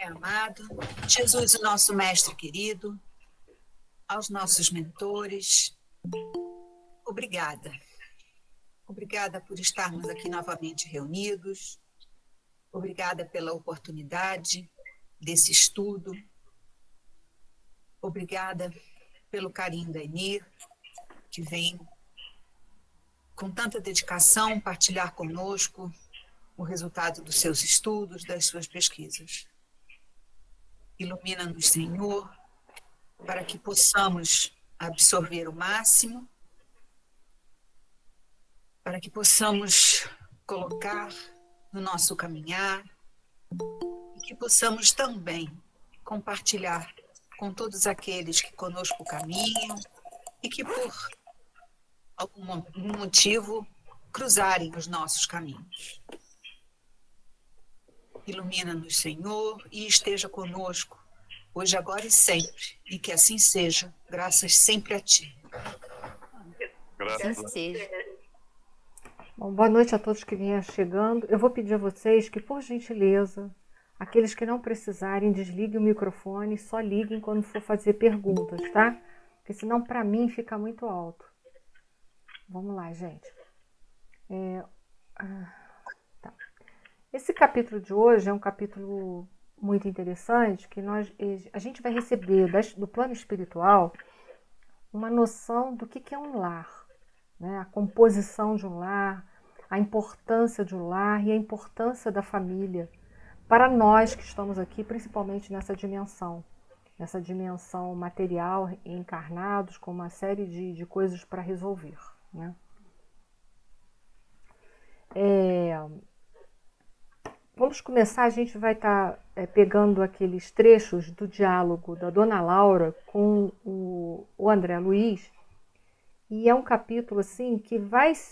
Pai amado, Jesus, o nosso mestre querido, aos nossos mentores, obrigada. Obrigada por estarmos aqui novamente reunidos, obrigada pela oportunidade desse estudo, obrigada pelo carinho da Enir, que vem com tanta dedicação partilhar conosco o resultado dos seus estudos, das suas pesquisas. Ilumina-nos, Senhor, para que possamos absorver o máximo, para que possamos colocar no nosso caminhar e que possamos também compartilhar com todos aqueles que conosco caminham e que por algum motivo cruzarem os nossos caminhos. Ilumina-nos, Senhor, e esteja conosco, hoje, agora e sempre, e que assim seja, graças sempre a Ti. Graças a Deus. Bom, boa noite a todos que vêm chegando. Eu vou pedir a vocês que, por gentileza, aqueles que não precisarem, desliguem o microfone, só liguem quando for fazer perguntas, tá? Porque senão, para mim, fica muito alto. Vamos lá, gente. Tá. Esse capítulo de hoje é um capítulo muito interessante, que a gente vai receber do plano espiritual uma noção do que é um lar, né? A composição de um lar, a importância de um lar e a importância da família para nós que estamos aqui, principalmente nessa dimensão material, encarnados, com uma série de coisas para resolver, né? Vamos começar, a gente vai estar pegando aqueles trechos do diálogo da Dona Laura com o André Luiz, e é um capítulo assim que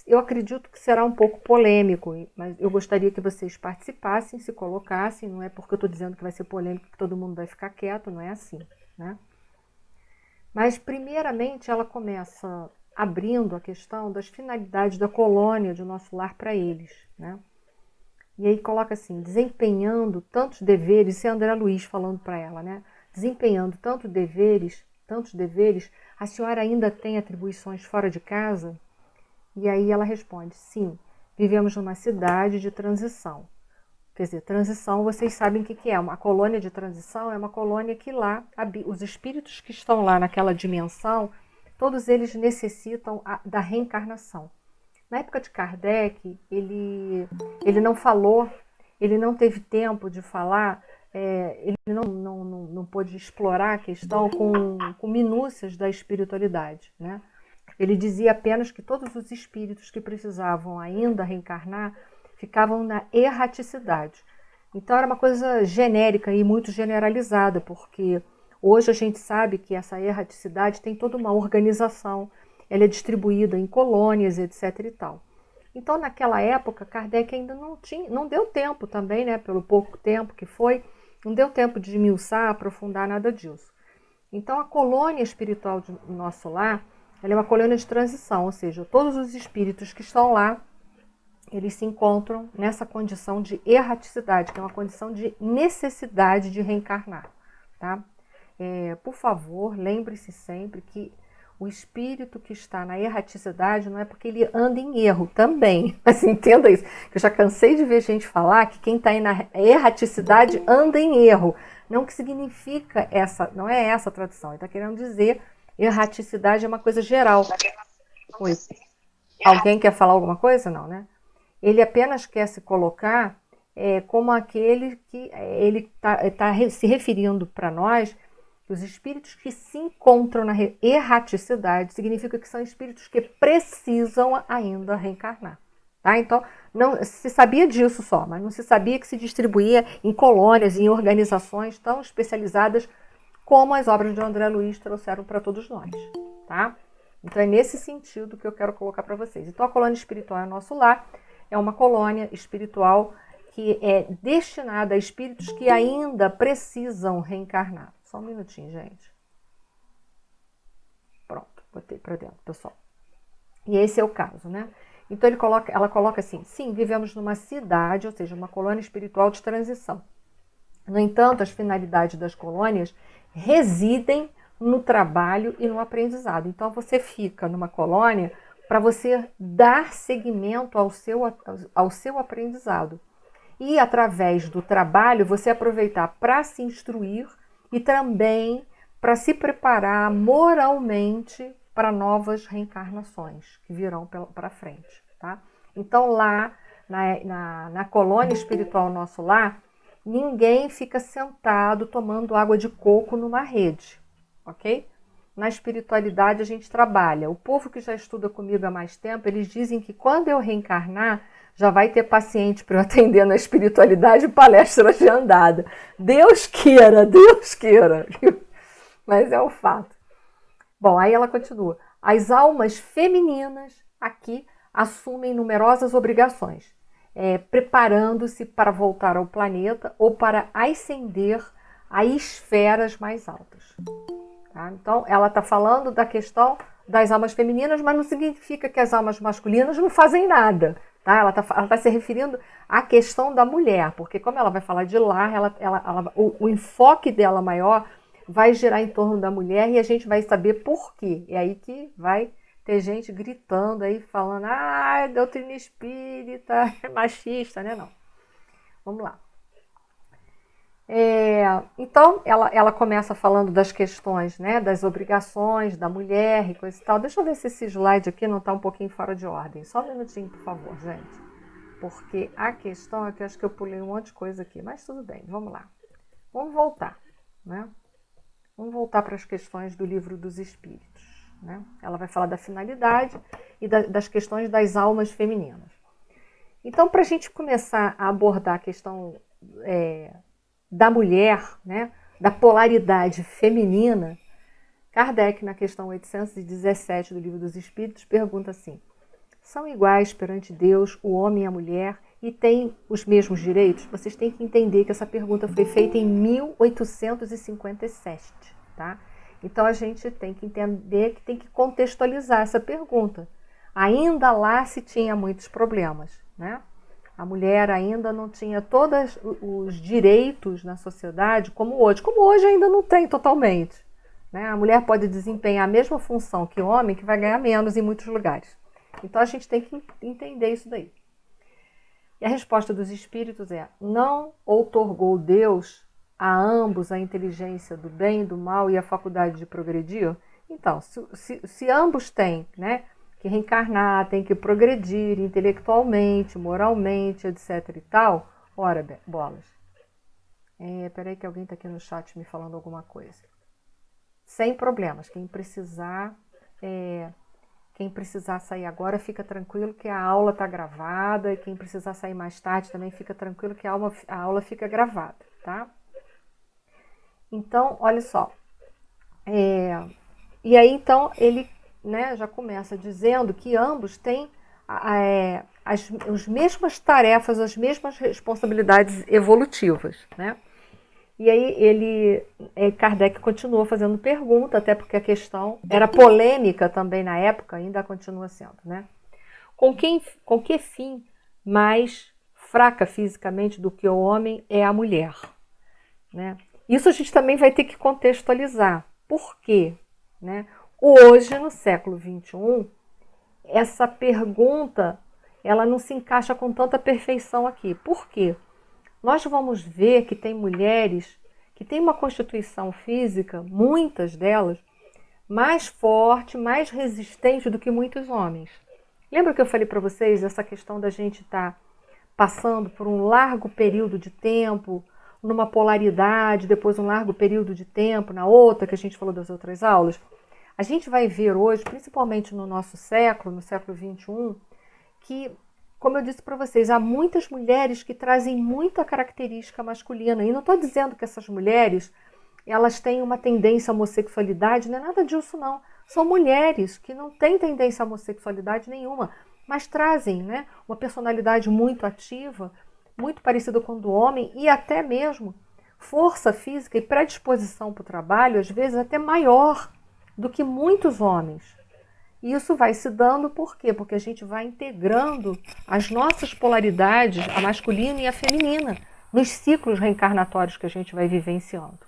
eu acredito que será um pouco polêmico, mas eu gostaria que vocês participassem, se colocassem, não é porque eu estou dizendo que vai ser polêmico que todo mundo vai ficar quieto, não é assim, né? Mas primeiramente ela começa abrindo a questão das finalidades da colônia de nosso lar para eles, né? E aí coloca assim, desempenhando tantos deveres, isso é André Luiz falando para ela, né? Desempenhando tantos deveres, a senhora ainda tem atribuições fora de casa? E aí ela responde, sim, vivemos numa cidade de transição. Quer dizer, transição, vocês sabem o que é. Uma colônia de transição é uma colônia que lá, os espíritos que estão lá naquela dimensão, todos eles necessitam da reencarnação. Na época de Kardec, ele não falou, ele não teve tempo de falar, ele não pôde explorar a questão com minúcias da espiritualidade, né? Ele dizia apenas que todos os espíritos que precisavam ainda reencarnar ficavam na erraticidade. Então era uma coisa genérica e muito generalizada, porque hoje a gente sabe que essa erraticidade tem toda uma organização, ela é distribuída em colônias, etc. e tal. Então, naquela época, Kardec ainda não deu tempo também, né, pelo pouco tempo que foi, não deu tempo de esmiuçar, aprofundar nada disso. Então, a colônia espiritual do nosso lar, ela é uma colônia de transição, ou seja, todos os espíritos que estão lá, eles se encontram nessa condição de erraticidade, que é uma condição de necessidade de reencarnar, tá? Por favor, lembre-se sempre que o espírito que está na erraticidade não é porque ele anda em erro também. Mas entenda isso, que eu já cansei de ver gente falar que quem está aí na erraticidade anda em erro. Não que significa essa, não é essa a tradução. Ele está querendo dizer erraticidade é uma coisa geral. Oi. Alguém quer falar alguma coisa? Não, né? Ele apenas quer se colocar como aquele que ele está se referindo para nós. Os espíritos que se encontram na erraticidade significa que são espíritos que precisam ainda reencarnar. Tá? Então, não se sabia disso só, mas não se sabia que se distribuía em colônias, em organizações tão especializadas como as obras de André Luiz trouxeram para todos nós. Tá? Então, é nesse sentido que eu quero colocar para vocês. Então, a colônia espiritual é nosso lar, é uma colônia espiritual que é destinada a espíritos que ainda precisam reencarnar. Só um minutinho, gente. Pronto, botei para dentro, pessoal. E esse é o caso, né? Então ela coloca assim, sim, vivemos numa cidade, ou seja, uma colônia espiritual de transição. No entanto, as finalidades das colônias residem no trabalho e no aprendizado. Então, você fica numa colônia para você dar seguimento ao seu aprendizado. E, através do trabalho, você aproveitar para se instruir e também para se preparar moralmente para novas reencarnações que virão para frente. Tá? Então, lá na colônia espiritual Nosso Lar, ninguém fica sentado tomando água de coco numa rede, ok? Na espiritualidade a gente trabalha. O povo que já estuda comigo há mais tempo, eles dizem que quando eu reencarnar, já vai ter paciente para eu atender na espiritualidade e palestra de andada. Deus queira, Deus queira. Mas é o fato. Bom, aí ela continua. As almas femininas aqui assumem numerosas obrigações, preparando-se para voltar ao planeta ou para ascender a esferas mais altas. Tá? Então, ela está falando da questão das almas femininas, mas não significa que as almas masculinas não fazem nada. Tá? Ela está se referindo à questão da mulher, porque como ela vai falar de lar, o enfoque dela maior vai girar em torno da mulher e a gente vai saber por quê. É aí que vai ter gente gritando aí, falando, doutrina espírita, machista, né? Não. Vamos lá. Então, ela começa falando das questões, né, das obrigações da mulher e coisa e tal. Deixa eu ver se esse slide aqui não está um pouquinho fora de ordem. Só um minutinho, por favor, gente. Porque a questão é que eu acho que eu pulei um monte de coisa aqui, mas tudo bem, vamos lá. Vamos voltar, né? Vamos voltar para as questões do Livro dos Espíritos. Né? Ela vai falar da finalidade e das questões das almas femininas. Então, para a gente começar a abordar a questão da mulher, né, da polaridade feminina, Kardec, na questão 817 do Livro dos Espíritos, pergunta assim: são iguais perante Deus o homem e a mulher e têm os mesmos direitos? Vocês têm que entender que essa pergunta foi feita em 1857, tá? Então, a gente tem que entender que tem que contextualizar essa pergunta. Ainda lá se tinha muitos problemas, né? A mulher ainda não tinha todos os direitos na sociedade como hoje. Como hoje ainda não tem totalmente. Né? A mulher pode desempenhar a mesma função que o homem, que vai ganhar menos em muitos lugares. Então, a gente tem que entender isso daí. E a resposta dos espíritos é: não outorgou Deus a ambos a inteligência do bem e do mal e a faculdade de progredir? Então, se ambos têm, né, que reencarnar, têm que progredir intelectualmente, moralmente, etc. e tal, ora, bolas. Peraí que alguém está aqui no chat me falando alguma coisa. Sem problemas. Quem precisar sair agora, fica tranquilo que a aula está gravada, e quem precisar sair mais tarde também fica tranquilo que a aula fica gravada, tá? Então, olha só. E aí, então, ele, né, já começa dizendo que ambos têm as mesmas tarefas, as mesmas responsabilidades evolutivas, né? E aí Kardec continuou fazendo pergunta, até porque a questão era polêmica também na época, ainda continua sendo, né? Com que fim mais fraca fisicamente do que o homem é a mulher, né? Isso a gente também vai ter que contextualizar. Por quê? Né? Hoje, no século XXI, essa pergunta ela não se encaixa com tanta perfeição aqui. Por quê? Nós vamos ver que tem mulheres que têm uma constituição física, muitas delas, mais forte, mais resistente do que muitos homens. Lembra que eu falei para vocês essa questão da gente estar passando por um largo período de tempo, numa polaridade, depois um largo período de tempo na outra, que a gente falou das outras aulas? A gente vai ver hoje, principalmente no nosso século, no século XXI, que, como eu disse para vocês, há muitas mulheres que trazem muita característica masculina. E não estou dizendo que essas mulheres elas têm uma tendência à homossexualidade, não é nada disso não. São mulheres que não têm tendência à homossexualidade nenhuma, mas trazem, né, uma personalidade muito ativa, muito parecida com a do homem, e até mesmo força física e predisposição para o trabalho, às vezes até maior do que muitos homens. E isso vai se dando por quê? Porque a gente vai integrando as nossas polaridades, a masculina e a feminina, nos ciclos reencarnatórios que a gente vai vivenciando.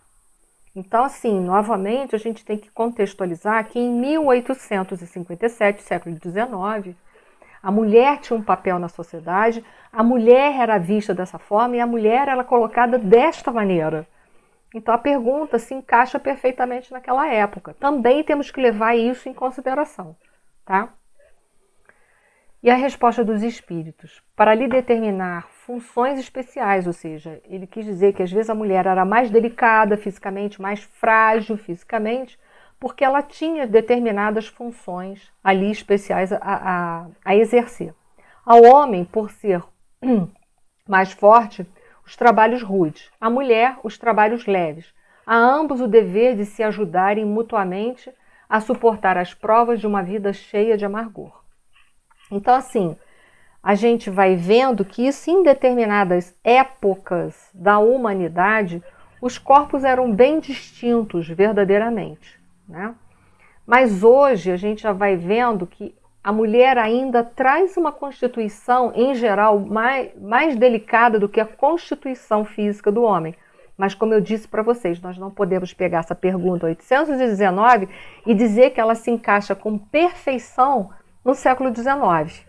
Então, assim, novamente, a gente tem que contextualizar que em 1857, século XIX, a mulher tinha um papel na sociedade, a mulher era vista dessa forma e a mulher era colocada desta maneira. Então, a pergunta se encaixa perfeitamente naquela época. Também temos que levar isso em consideração, tá? E a resposta dos espíritos, para lhe determinar funções especiais, ou seja, ele quis dizer que às vezes a mulher era mais delicada fisicamente, mais frágil fisicamente, porque ela tinha determinadas funções ali especiais a exercer. Ao homem, por ser mais forte, os trabalhos rudes, a mulher, os trabalhos leves. A ambos o dever de se ajudarem mutuamente a suportar as provas de uma vida cheia de amargor. Então, assim, a gente vai vendo que isso em determinadas épocas da humanidade, os corpos eram bem distintos verdadeiramente, né? Mas hoje a gente já vai vendo que a mulher ainda traz uma constituição, em geral, mais delicada do que a constituição física do homem. Mas, como eu disse para vocês, nós não podemos pegar essa pergunta 819 e dizer que ela se encaixa com perfeição no século XIX.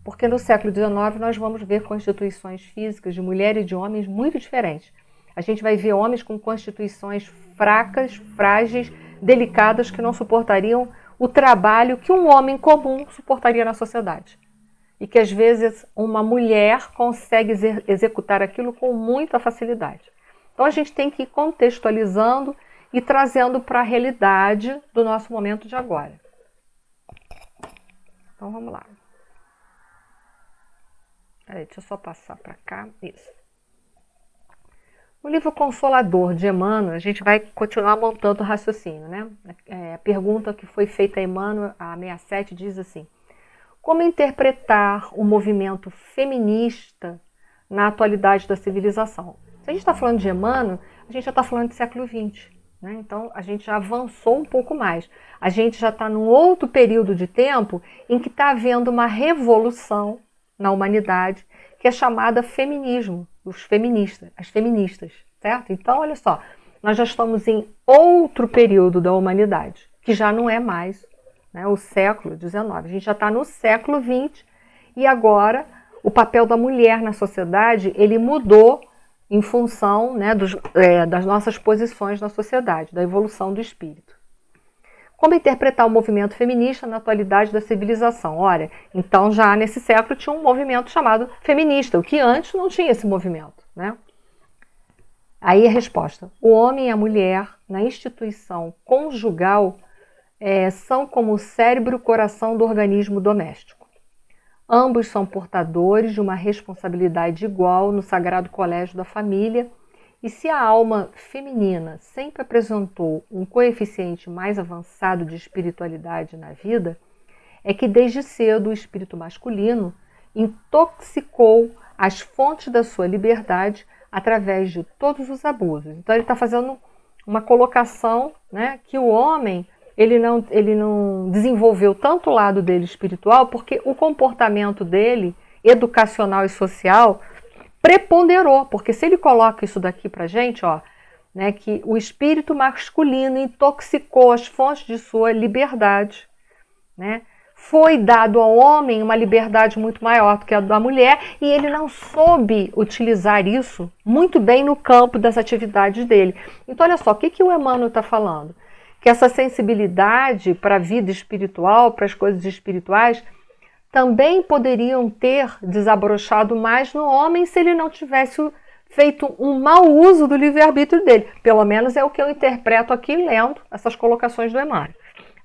Porque no século XIX nós vamos ver constituições físicas de mulher e de homens muito diferentes. A gente vai ver homens com constituições fracas, frágeis, delicadas, que não suportariam o trabalho que um homem comum suportaria na sociedade. E que às vezes uma mulher consegue executar aquilo com muita facilidade. Então a gente tem que ir contextualizando e trazendo para a realidade do nosso momento de agora. Então vamos lá. Peraí, deixa eu só passar para cá. Isso. No livro Consolador de Emmanuel, a gente vai continuar montando o raciocínio, né? A pergunta que foi feita a Emmanuel, a 67, diz assim: como interpretar o movimento feminista na atualidade da civilização? Se a gente está falando de Emmanuel, a gente já está falando do século XX, né? Então a gente já avançou um pouco mais. A gente já está num outro período de tempo em que está havendo uma revolução na humanidade, que é chamada feminismo, as feministas, certo? Então, olha só, nós já estamos em outro período da humanidade, que já não é mais, né, o século XIX. A gente já está no século XX e agora o papel da mulher na sociedade, ele mudou em função, né, das nossas posições na sociedade, da evolução do espírito. Como interpretar o movimento feminista na atualidade da civilização? Olha, então já nesse século tinha um movimento chamado feminista, o que antes não tinha esse movimento, né? Aí a resposta: o homem e a mulher na instituição conjugal são como o cérebro e o coração do organismo doméstico. Ambos são portadores de uma responsabilidade igual no sagrado colégio da família. E se a alma feminina sempre apresentou um coeficiente mais avançado de espiritualidade na vida, é que desde cedo o espírito masculino intoxicou as fontes da sua liberdade através de todos os abusos. Então ele está fazendo uma colocação, né, que o homem ele não desenvolveu tanto o lado dele espiritual, porque o comportamento dele, educacional e social, preponderou, porque se ele coloca isso daqui pra gente, ó, né, que o espírito masculino intoxicou as fontes de sua liberdade, né? Foi dado ao homem uma liberdade muito maior do que a da mulher e ele não soube utilizar isso muito bem no campo das atividades dele. Então, olha só, o que o Emmanuel está falando? Que essa sensibilidade para a vida espiritual, para as coisas espirituais, também poderiam ter desabrochado mais no homem se ele não tivesse feito um mau uso do livre-arbítrio dele. Pelo menos é o que eu interpreto aqui lendo essas colocações do Emmanuel.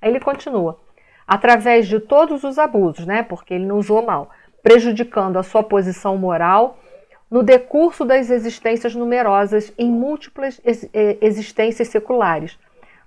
Aí ele continua: através de todos os abusos, né, porque ele não usou mal, prejudicando a sua posição moral no decurso das existências numerosas em múltiplas existências seculares.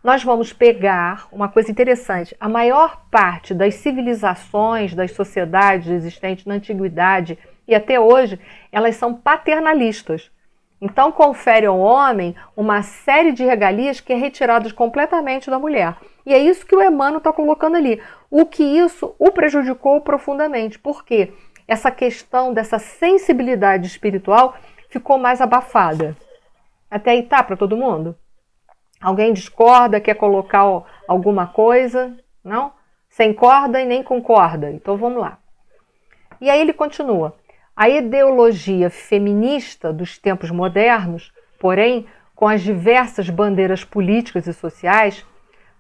Nós vamos pegar uma coisa interessante: a maior parte das civilizações, das sociedades existentes na antiguidade e até hoje, elas são paternalistas. Então confere ao homem uma série de regalias que é retirada completamente da mulher. E é isso que o Emmanuel está colocando ali. O que isso o prejudicou profundamente. Por quê? Essa questão dessa sensibilidade espiritual ficou mais abafada. Até aí tá para todo mundo? Alguém discorda, quer colocar alguma coisa? Não? Sem corda e nem com corda. Então vamos lá. E aí ele continua. A ideologia feminista dos tempos modernos, porém, com as diversas bandeiras políticas e sociais,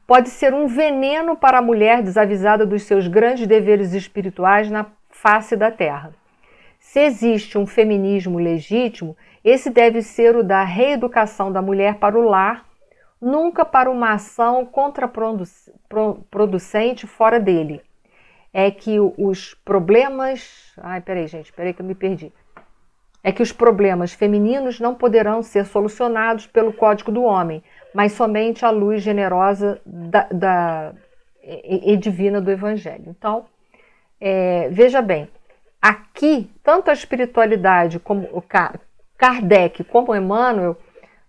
pode ser um veneno para a mulher desavisada dos seus grandes deveres espirituais na face da Terra. Se existe um feminismo legítimo, esse deve ser o da reeducação da mulher para o lar, nunca para uma ação contraproducente fora dele. É que os problemas... peraí que eu me perdi. É que os problemas femininos não poderão ser solucionados pelo código do homem, mas somente à luz generosa e divina do Evangelho. Então, veja bem, aqui, tanto a espiritualidade como o Kardec como Emmanuel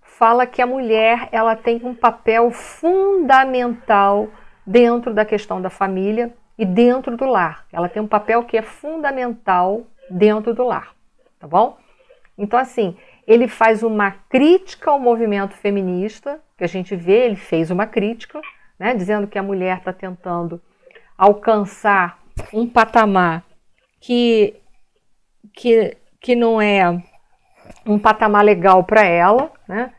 fala que a mulher ela tem um papel fundamental dentro da questão da família e dentro do lar. Ela tem um papel que é fundamental dentro do lar, tá bom? Então, assim, ele faz uma crítica ao movimento feminista, que a gente vê, ele fez uma crítica, né, dizendo que a mulher está tentando alcançar um patamar que não é um patamar legal para ela, né?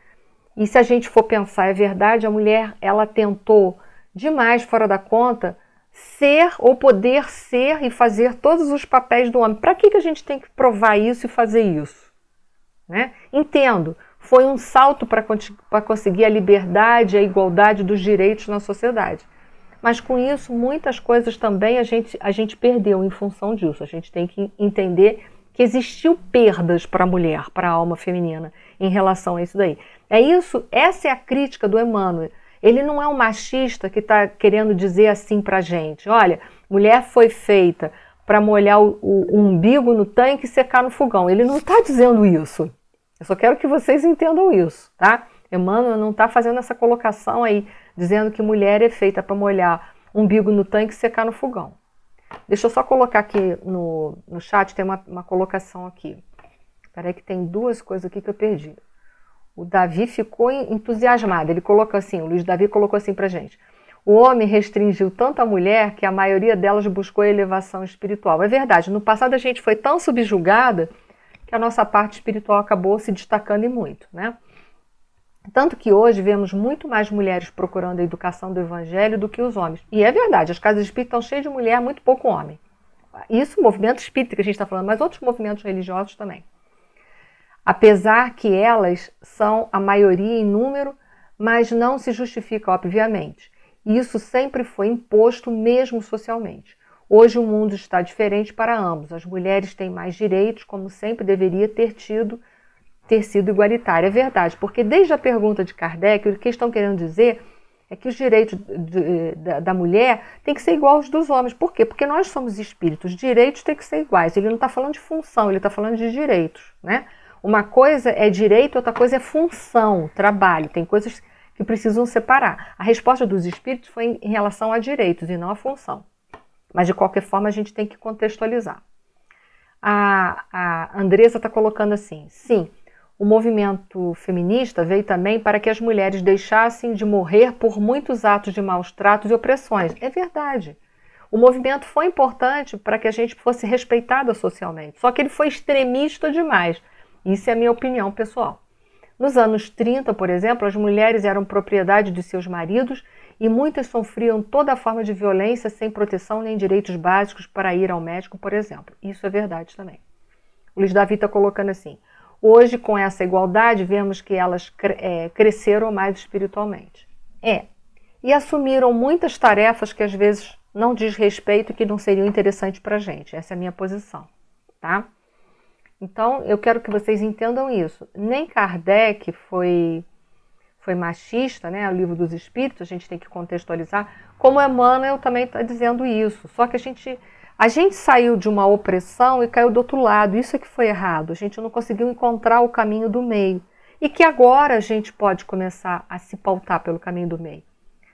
E se a gente for pensar, é verdade, a mulher ela tentou demais fora da conta ser ou poder ser e fazer todos os papéis do homem. Para que a gente tem que provar isso e fazer isso? Né? Entendo, foi um salto para conseguir a liberdade e a igualdade dos direitos na sociedade. Mas com isso, muitas coisas também a gente perdeu em função disso. A gente tem que entender que existiu perdas para a mulher, para a alma feminina, em relação a isso daí. Essa é a crítica do Emmanuel. Ele não é um machista que está querendo dizer assim para a gente, olha, mulher foi feita para molhar o umbigo no tanque e secar no fogão. Ele não está dizendo isso. Eu só quero que vocês entendam isso, tá? Emmanuel não está fazendo essa colocação aí, dizendo que mulher é feita para molhar umbigo no tanque e secar no fogão. Deixa eu só colocar aqui no chat, tem uma colocação aqui. Peraí que tem duas coisas aqui que eu perdi. O Davi ficou entusiasmado, ele colocou assim, o Luiz Davi colocou assim pra gente. O homem restringiu tanto a mulher que a maioria delas buscou a elevação espiritual. É verdade, no passado a gente foi tão subjugada que a nossa parte espiritual acabou se destacando e muito, né? Tanto que hoje vemos muito mais mulheres procurando a educação do Evangelho do que os homens. E é verdade, as casas espíritas estão cheias de mulher, muito pouco homem. Isso, o movimento espírita que a gente está falando, mas outros movimentos religiosos também. Apesar que elas são a maioria em número, mas não se justifica, obviamente. Isso sempre foi imposto mesmo socialmente. Hoje o mundo está diferente para ambos. As mulheres têm mais direitos, como sempre deveria ter sido igualitária. É verdade, porque desde a pergunta de Kardec, o que estão querendo dizer é que os direitos da mulher têm que ser igual aos dos homens. Por quê? Porque nós somos espíritos, direitos têm que ser iguais. Ele não está falando de função, ele está falando de direitos, né? Uma coisa é direito, outra coisa é função, trabalho. Tem coisas que precisam separar. A resposta dos espíritos foi em relação a direitos e não a função. Mas, de qualquer forma, a gente tem que contextualizar. A Andressa está colocando assim, sim, o movimento feminista veio também para que as mulheres deixassem de morrer por muitos atos de maus tratos e opressões. É verdade. O movimento foi importante para que a gente fosse respeitada socialmente. Só que ele foi extremista demais. Isso é a minha opinião pessoal. Nos anos 30, por exemplo, as mulheres eram propriedade de seus maridos e muitas sofriam toda forma de violência sem proteção nem direitos básicos para ir ao médico, por exemplo. Isso é verdade também. O Luiz Davi está colocando assim, hoje com essa igualdade vemos que elas cresceram mais espiritualmente. E assumiram muitas tarefas que às vezes não diz respeito e que não seriam interessantes para a gente. Essa é a minha posição, tá? Então, eu quero que vocês entendam isso. Nem Kardec foi machista, né? O Livro dos Espíritos, a gente tem que contextualizar. Como Emmanuel também está dizendo isso. Só que a gente saiu de uma opressão e caiu do outro lado. Isso é que foi errado. A gente não conseguiu encontrar o caminho do meio. E que agora a gente pode começar a se pautar pelo caminho do meio.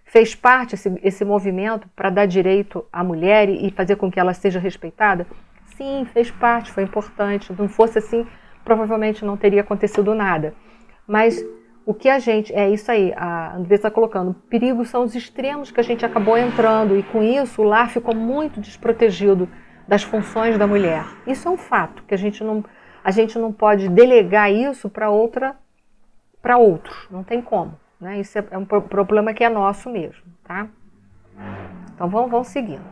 Fez parte esse movimento para dar direito à mulher e fazer com que ela seja respeitada? Sim, fez parte, foi importante. Não fosse assim, provavelmente não teria acontecido nada. Mas o que a gente... É isso aí, a Andressa está colocando. Perigos são os extremos que a gente acabou entrando, e com isso o lar ficou muito desprotegido das funções da mulher. Isso é um fato, que a gente não pode delegar isso para outros, não tem como. Né? Isso é um problema que é nosso mesmo. Tá? Então vamos seguindo.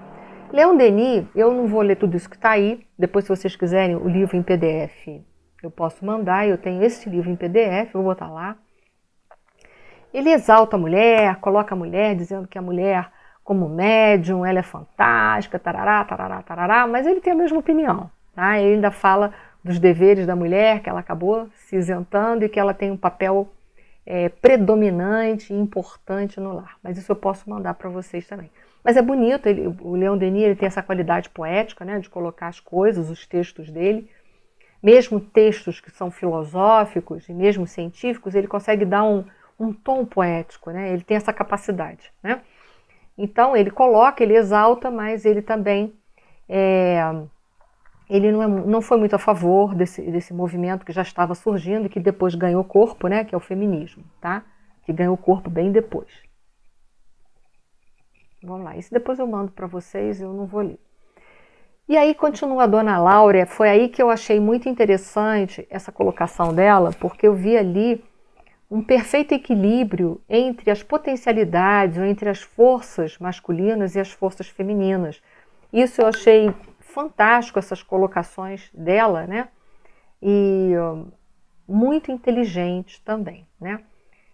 Leon Denis, eu não vou ler tudo isso que está aí, depois se vocês quiserem o livro em PDF eu posso mandar, eu tenho esse livro em PDF, vou botar lá. Ele exalta a mulher, coloca a mulher, dizendo que a mulher, como médium, ela é fantástica, tarará, tarará, tarará, mas ele tem a mesma opinião. Tá? Ele ainda fala dos deveres da mulher, que ela acabou se isentando e que ela tem um papel predominante e importante no lar. Mas isso eu posso mandar para vocês também. Mas é bonito, o Leon Denis ele tem essa qualidade poética, né, de colocar as coisas, os textos dele. Mesmo textos que são filosóficos e mesmo científicos, ele consegue dar um tom poético, né? Ele tem essa capacidade, né? Então ele coloca, ele exalta, mas ele também ele não foi muito a favor desse movimento que já estava surgindo e que depois ganhou corpo, né? Que é o feminismo, tá? Que ganhou corpo bem depois. Vamos lá, isso depois eu mando para vocês, eu não vou ler. E aí continua a Dona Laura, foi aí que eu achei muito interessante essa colocação dela, porque eu vi ali um perfeito equilíbrio entre as potencialidades, ou entre as forças masculinas e as forças femininas. Isso eu achei fantástico, essas colocações dela, né? E muito inteligente também, né?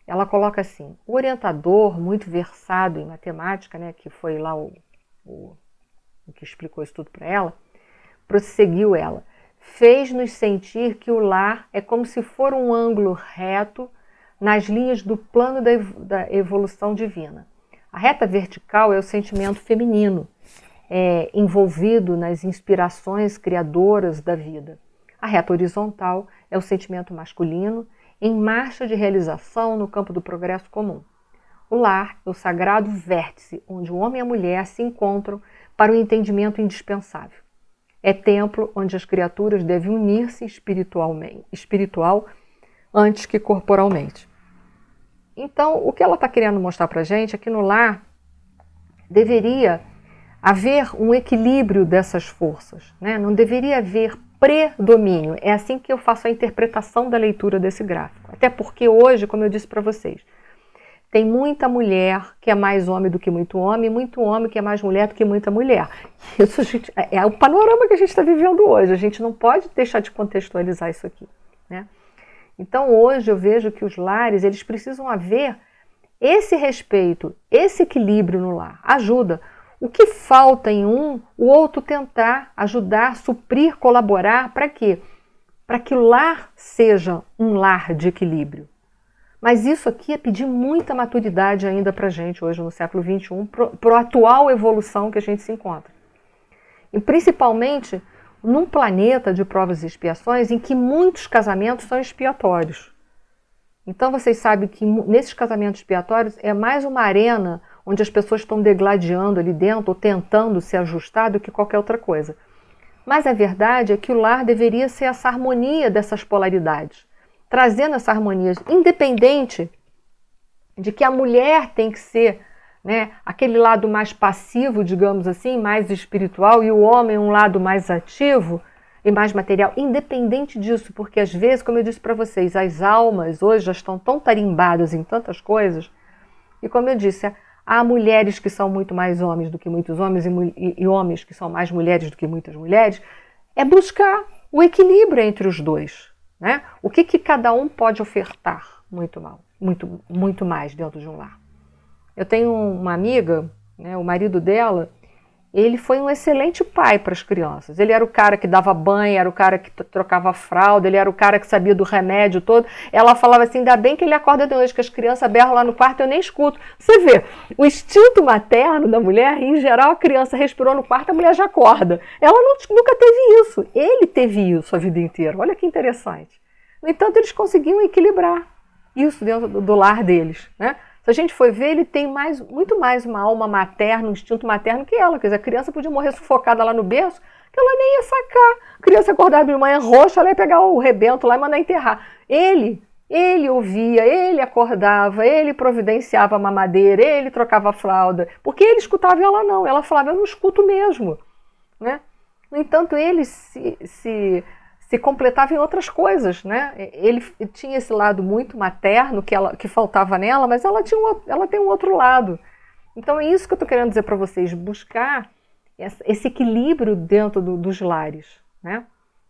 Ela coloca assim, o orientador muito versado em matemática, né, que foi lá o que explicou isso tudo para ela, prosseguiu ela, fez-nos sentir que o lar é como se for um ângulo reto nas linhas do plano da evolução divina. A reta vertical é o sentimento feminino, envolvido nas inspirações criadoras da vida. A reta horizontal é o sentimento masculino, em marcha de realização no campo do progresso comum. O lar é o sagrado vértice onde o homem e a mulher se encontram para o entendimento indispensável. É templo onde as criaturas devem unir-se espiritual antes que corporalmente. Então, o que ela está querendo mostrar para a gente é que no lar deveria haver um equilíbrio dessas forças, né? Não deveria haver predomínio. É assim que eu faço a interpretação da leitura desse gráfico. Até porque hoje, como eu disse para vocês, tem muita mulher que é mais homem do que muito homem que é mais mulher do que muita mulher. Isso, gente, é o panorama que a gente está vivendo hoje. A gente não pode deixar de contextualizar isso aqui, né? Então, hoje eu vejo que os lares, eles precisam haver esse respeito, esse equilíbrio no lar. Ajuda. O que falta em um, o outro tentar ajudar, suprir, colaborar. Para quê? Para que o lar seja um lar de equilíbrio. Mas isso aqui é pedir muita maturidade ainda para a gente hoje no século XXI, para a atual evolução que a gente se encontra. E principalmente num planeta de provas e expiações em que muitos casamentos são expiatórios. Então vocês sabem que nesses casamentos expiatórios é mais uma arena onde as pessoas estão degladiando ali dentro ou tentando se ajustar do que qualquer outra coisa. Mas a verdade é que o lar deveria ser essa harmonia dessas polaridades, trazendo essa harmonia, independente de que a mulher tem que ser, né, aquele lado mais passivo, digamos assim, mais espiritual, e o homem um lado mais ativo e mais material, independente disso, porque às vezes, como eu disse para vocês, as almas hoje já estão tão tarimbadas em tantas coisas, e como eu disse, há mulheres que são muito mais homens do que muitos homens e homens que são mais mulheres do que muitas mulheres, é buscar o equilíbrio entre os dois. Né? O que cada um pode ofertar muito mais dentro de um lar. Eu tenho uma amiga, né, o marido dela, ele foi um excelente pai para as crianças. Ele era o cara que dava banho, era o cara que trocava fralda, ele era o cara que sabia do remédio todo. Ela falava assim, ainda bem que ele acorda de noite, que as crianças berram lá no quarto, eu nem escuto. Você vê, o instinto materno da mulher, em geral, a criança respirou no quarto, a mulher já acorda. Ela nunca teve isso. Ele teve isso a vida inteira. Olha que interessante. No entanto, eles conseguiam equilibrar isso dentro do lar deles, né? Se a gente for ver, ele tem muito mais uma alma materna, um instinto materno que ela. Quer dizer, a criança podia morrer sufocada lá no berço, que ela nem ia sacar. A criança acordava de manhã roxa, ela ia pegar o rebento lá e mandar enterrar. Ele ouvia, ele acordava, ele providenciava a mamadeira, ele trocava a fralda, porque ele escutava e ela não. Ela falava, eu não escuto mesmo, né? No entanto, ele se completava em outras coisas, né? Ele tinha esse lado muito materno que faltava nela, mas ela tem um outro lado. Então é isso que eu estou querendo dizer para vocês, buscar esse equilíbrio dentro dos lares, né?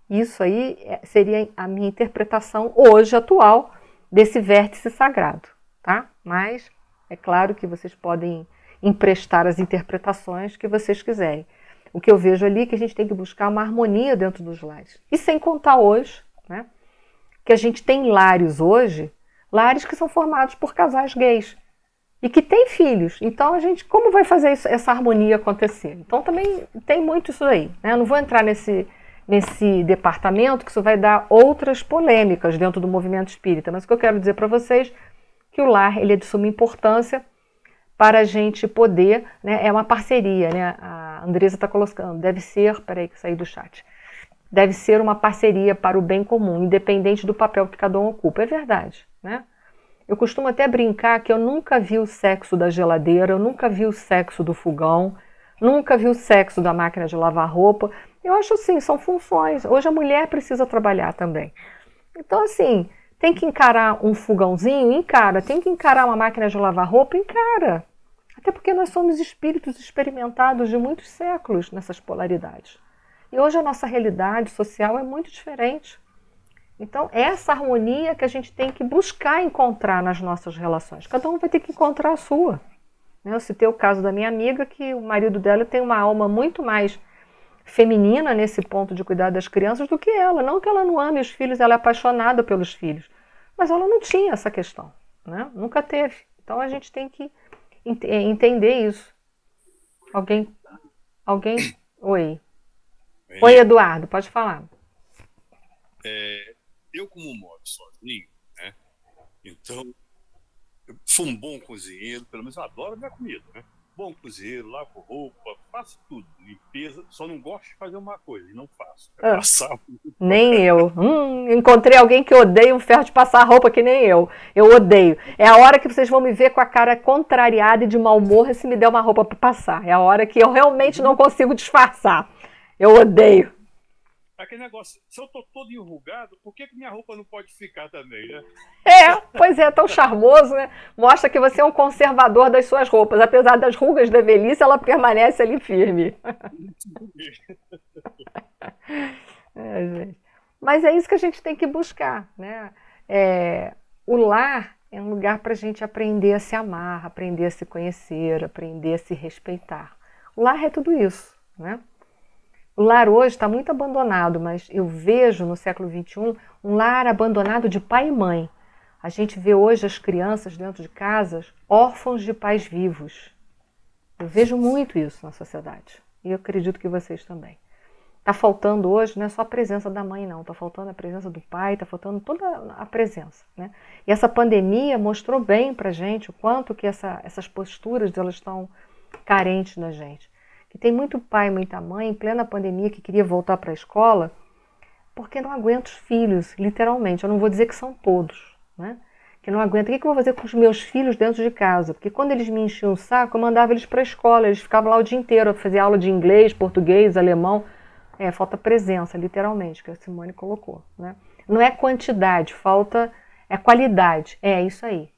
Isso aí seria a minha interpretação hoje, atual, desse vértice sagrado, tá? Mas é claro que vocês podem emprestar as interpretações que vocês quiserem. O que eu vejo ali é que a gente tem que buscar uma harmonia dentro dos lares. E sem contar hoje, né, que a gente tem lares hoje, lares que são formados por casais gays e que têm filhos. Então, como vai fazer essa harmonia acontecer? Então, também tem muito isso aí, né? Eu não vou entrar nesse departamento, que isso vai dar outras polêmicas dentro do movimento espírita. Mas o que eu quero dizer para vocês é que o lar ele é de suma importância para a gente poder, né, é uma parceria, né? A Andresa está colocando, deve ser, peraí que saí do chat, deve ser uma parceria para o bem comum, independente do papel que cada um ocupa. É verdade, né? Eu costumo até brincar que eu nunca vi o sexo da geladeira, eu nunca vi o sexo do fogão, nunca vi o sexo da máquina de lavar roupa. Eu acho assim, são funções. Hoje a mulher precisa trabalhar também. Então assim, tem que encarar um fogãozinho? Encara. Tem que encarar uma máquina de lavar roupa? Encara. Até porque nós somos espíritos experimentados de muitos séculos nessas polaridades. E hoje a nossa realidade social é muito diferente. Então, essa harmonia que a gente tem que buscar encontrar nas nossas relações. Cada um vai ter que encontrar a sua. Eu citei o caso da minha amiga, que o marido dela tem uma alma muito mais feminina nesse ponto de cuidar das crianças do que ela. Não que ela não ame os filhos, ela é apaixonada pelos filhos. Mas ela não tinha essa questão, né? Nunca teve. Então, a gente tem que entender isso. Alguém? Oi. Oi, Eduardo, pode falar. Eu, como moro sozinho, né? Então, eu sou um bom cozinheiro, pelo menos eu adoro a minha comida, né? Bom cozinheiro, lavo roupa, faço tudo, limpeza, só não gosto de fazer uma coisa e não faço. É passar. Nem eu. Encontrei alguém que odeia um ferro de passar roupa que nem eu. Eu odeio. É a hora que vocês vão me ver com a cara contrariada e de mau humor se me der uma roupa para passar. É a hora que eu realmente não consigo disfarçar. Eu odeio. Aquele negócio, se eu tô todo enrugado, por que minha roupa não pode ficar também, né? Pois é, tão charmoso, né? Mostra que você é um conservador das suas roupas. Apesar das rugas da velhice, ela permanece ali firme. Gente. Mas é isso que a gente tem que buscar, né? O lar é um lugar para a gente aprender a se amar, aprender a se conhecer, aprender a se respeitar. O lar é tudo isso, né? O lar hoje está muito abandonado, mas eu vejo no século XXI um lar abandonado de pai e mãe. A gente vê hoje as crianças dentro de casas órfãos de pais vivos. Eu vejo muito isso na sociedade e eu acredito que vocês também. Está faltando hoje não é só a presença da mãe, não. Está faltando a presença do pai, está faltando toda a presença, né? E essa pandemia mostrou bem para a gente o quanto que essas posturas elas estão carentes na gente. Que tem muito pai e muita mãe em plena pandemia que queria voltar para a escola porque não aguenta os filhos, literalmente. Eu não vou dizer que são todos, né? Que não aguenta. O que eu vou fazer com os meus filhos dentro de casa? Porque quando eles me enchiam o saco, eu mandava eles para a escola. Eles ficavam lá o dia inteiro, fazia aula de inglês, português, alemão. Falta presença, literalmente, que a Simone colocou, né? Não é quantidade, é qualidade. É isso aí.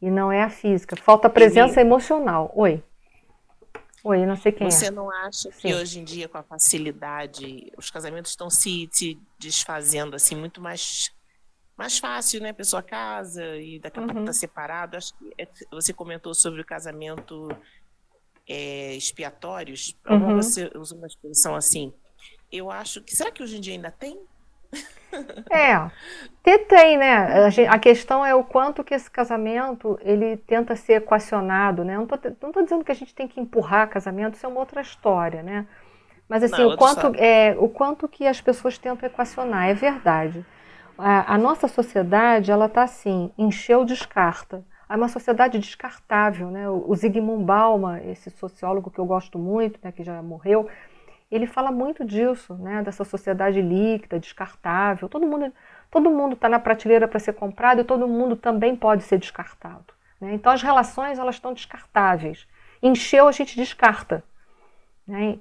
E não é a física. Falta presença emocional. Oi, não sei quem Você não acha que hoje em dia, com a facilidade, os casamentos estão se desfazendo assim muito mais fácil, né? A pessoa casa e daqui a pouco está separado. Acho que você comentou sobre o casamento expiatórios. Você usou uma expressão assim. Eu acho que... Será que hoje em dia ainda tem? Tem, né? A questão é o quanto que esse casamento ele tenta ser equacionado, né? Não tô dizendo que a gente tem que empurrar casamento, isso é uma outra história, né? Mas assim, o quanto que as pessoas tentam equacionar, é verdade. A nossa sociedade, ela tá assim, encheu, descarta. É uma sociedade descartável, né? O Zygmunt Bauman, esse sociólogo que eu gosto muito, né, que já morreu, ele fala muito disso, né? Dessa sociedade líquida, descartável. Todo mundo está na prateleira para ser comprado e todo mundo também pode ser descartado, né? Então as relações, elas estão descartáveis. Encheu, a gente descarta, né?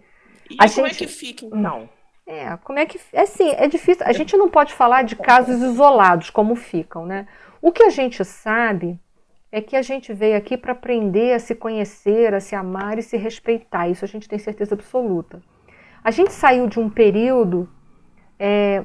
E como é que fica, então? Como é que... Assim, é difícil. A gente não pode falar de casos isolados, como ficam, né? O que a gente sabe é que a gente veio aqui para aprender a se conhecer, a se amar e se respeitar. Isso a gente tem certeza absoluta. A gente saiu de um período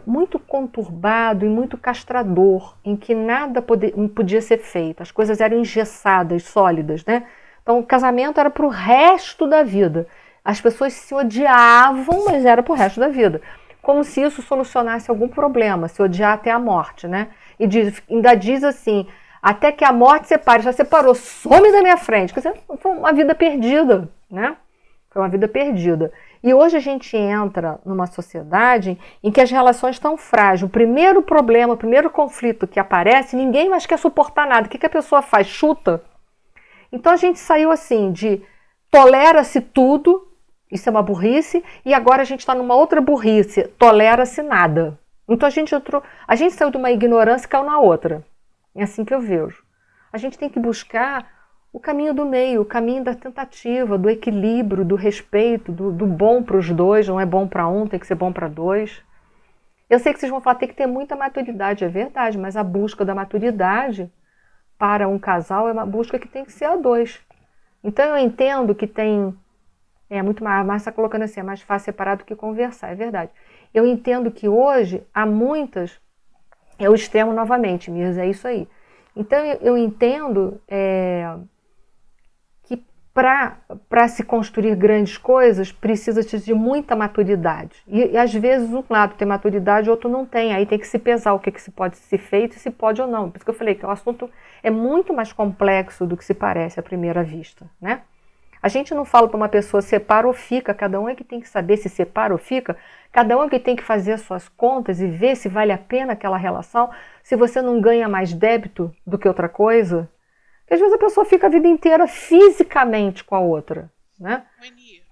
muito conturbado e muito castrador, em que nada podia ser feito. As coisas eram engessadas, sólidas, né? Então o casamento era para o resto da vida. As pessoas se odiavam, mas era para o resto da vida. Como se isso solucionasse algum problema, se odiar até a morte, né? E ainda diz assim, até que a morte separe, já separou, some da minha frente. Quer dizer, foi uma vida perdida, né? Foi uma vida perdida. E hoje a gente entra numa sociedade em que as relações estão frágeis. O primeiro problema, o primeiro conflito que aparece, ninguém mais quer suportar nada. O que a pessoa faz? Chuta. Então a gente saiu assim de tolera-se tudo, isso é uma burrice, e agora a gente está numa outra burrice, tolera-se nada. Então a gente saiu de uma ignorância e caiu na outra. É assim que eu vejo. A gente tem que buscar o caminho do meio, o caminho da tentativa, do equilíbrio, do respeito, do bom para os dois, não é bom para um, tem que ser bom para dois. Eu sei que vocês vão falar, tem que ter muita maturidade, é verdade, mas a busca da maturidade para um casal é uma busca que tem que ser a dois. Então eu entendo que tem... muito mais, a Márcia está colocando assim, é mais fácil separar do que conversar, é verdade. Eu entendo que hoje há muitas... É o extremo novamente, Mirza, é isso aí. Então eu entendo que para se construir grandes coisas precisa-se de muita maturidade. E às vezes um lado tem maturidade, o outro não tem. Aí tem que se pesar o que se pode ser feito e se pode ou não. Por isso que eu falei que o assunto é muito mais complexo do que se parece à primeira vista, né? A gente não fala para uma pessoa separa ou fica, cada um é que tem que saber se separa ou fica, cada um é que tem que fazer as suas contas e ver se vale a pena aquela relação, se você não ganha mais débito do que outra coisa. Porque às vezes a pessoa fica a vida inteira fisicamente com a outra, né? Mania.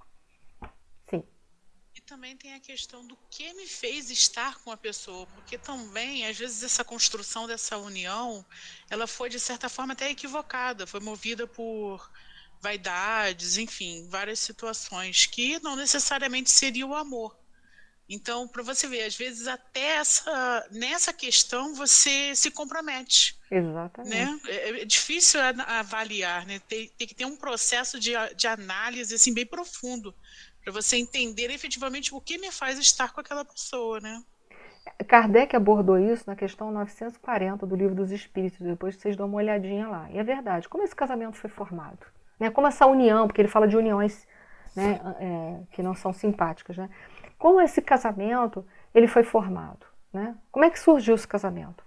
Sim. E também tem a questão do que me fez estar com a pessoa, porque também, às vezes, essa construção dessa união, ela foi, de certa forma, até equivocada, foi movida por vaidades, enfim, várias situações que não necessariamente seria o amor. Então, para você ver, às vezes até nessa questão você se compromete. Exatamente. Né? É difícil avaliar, né? Tem que ter um processo de análise assim, bem profundo para você entender efetivamente o que me faz estar com aquela pessoa, né? Kardec abordou isso na questão 940 do Livro dos Espíritos, depois vocês dão uma olhadinha lá. E é verdade, como esse casamento foi formado? Né? Como essa união, porque ele fala de uniões, né, que não são simpáticas, né? Como esse casamento ele foi formado? Né? Como é que surgiu esse casamento?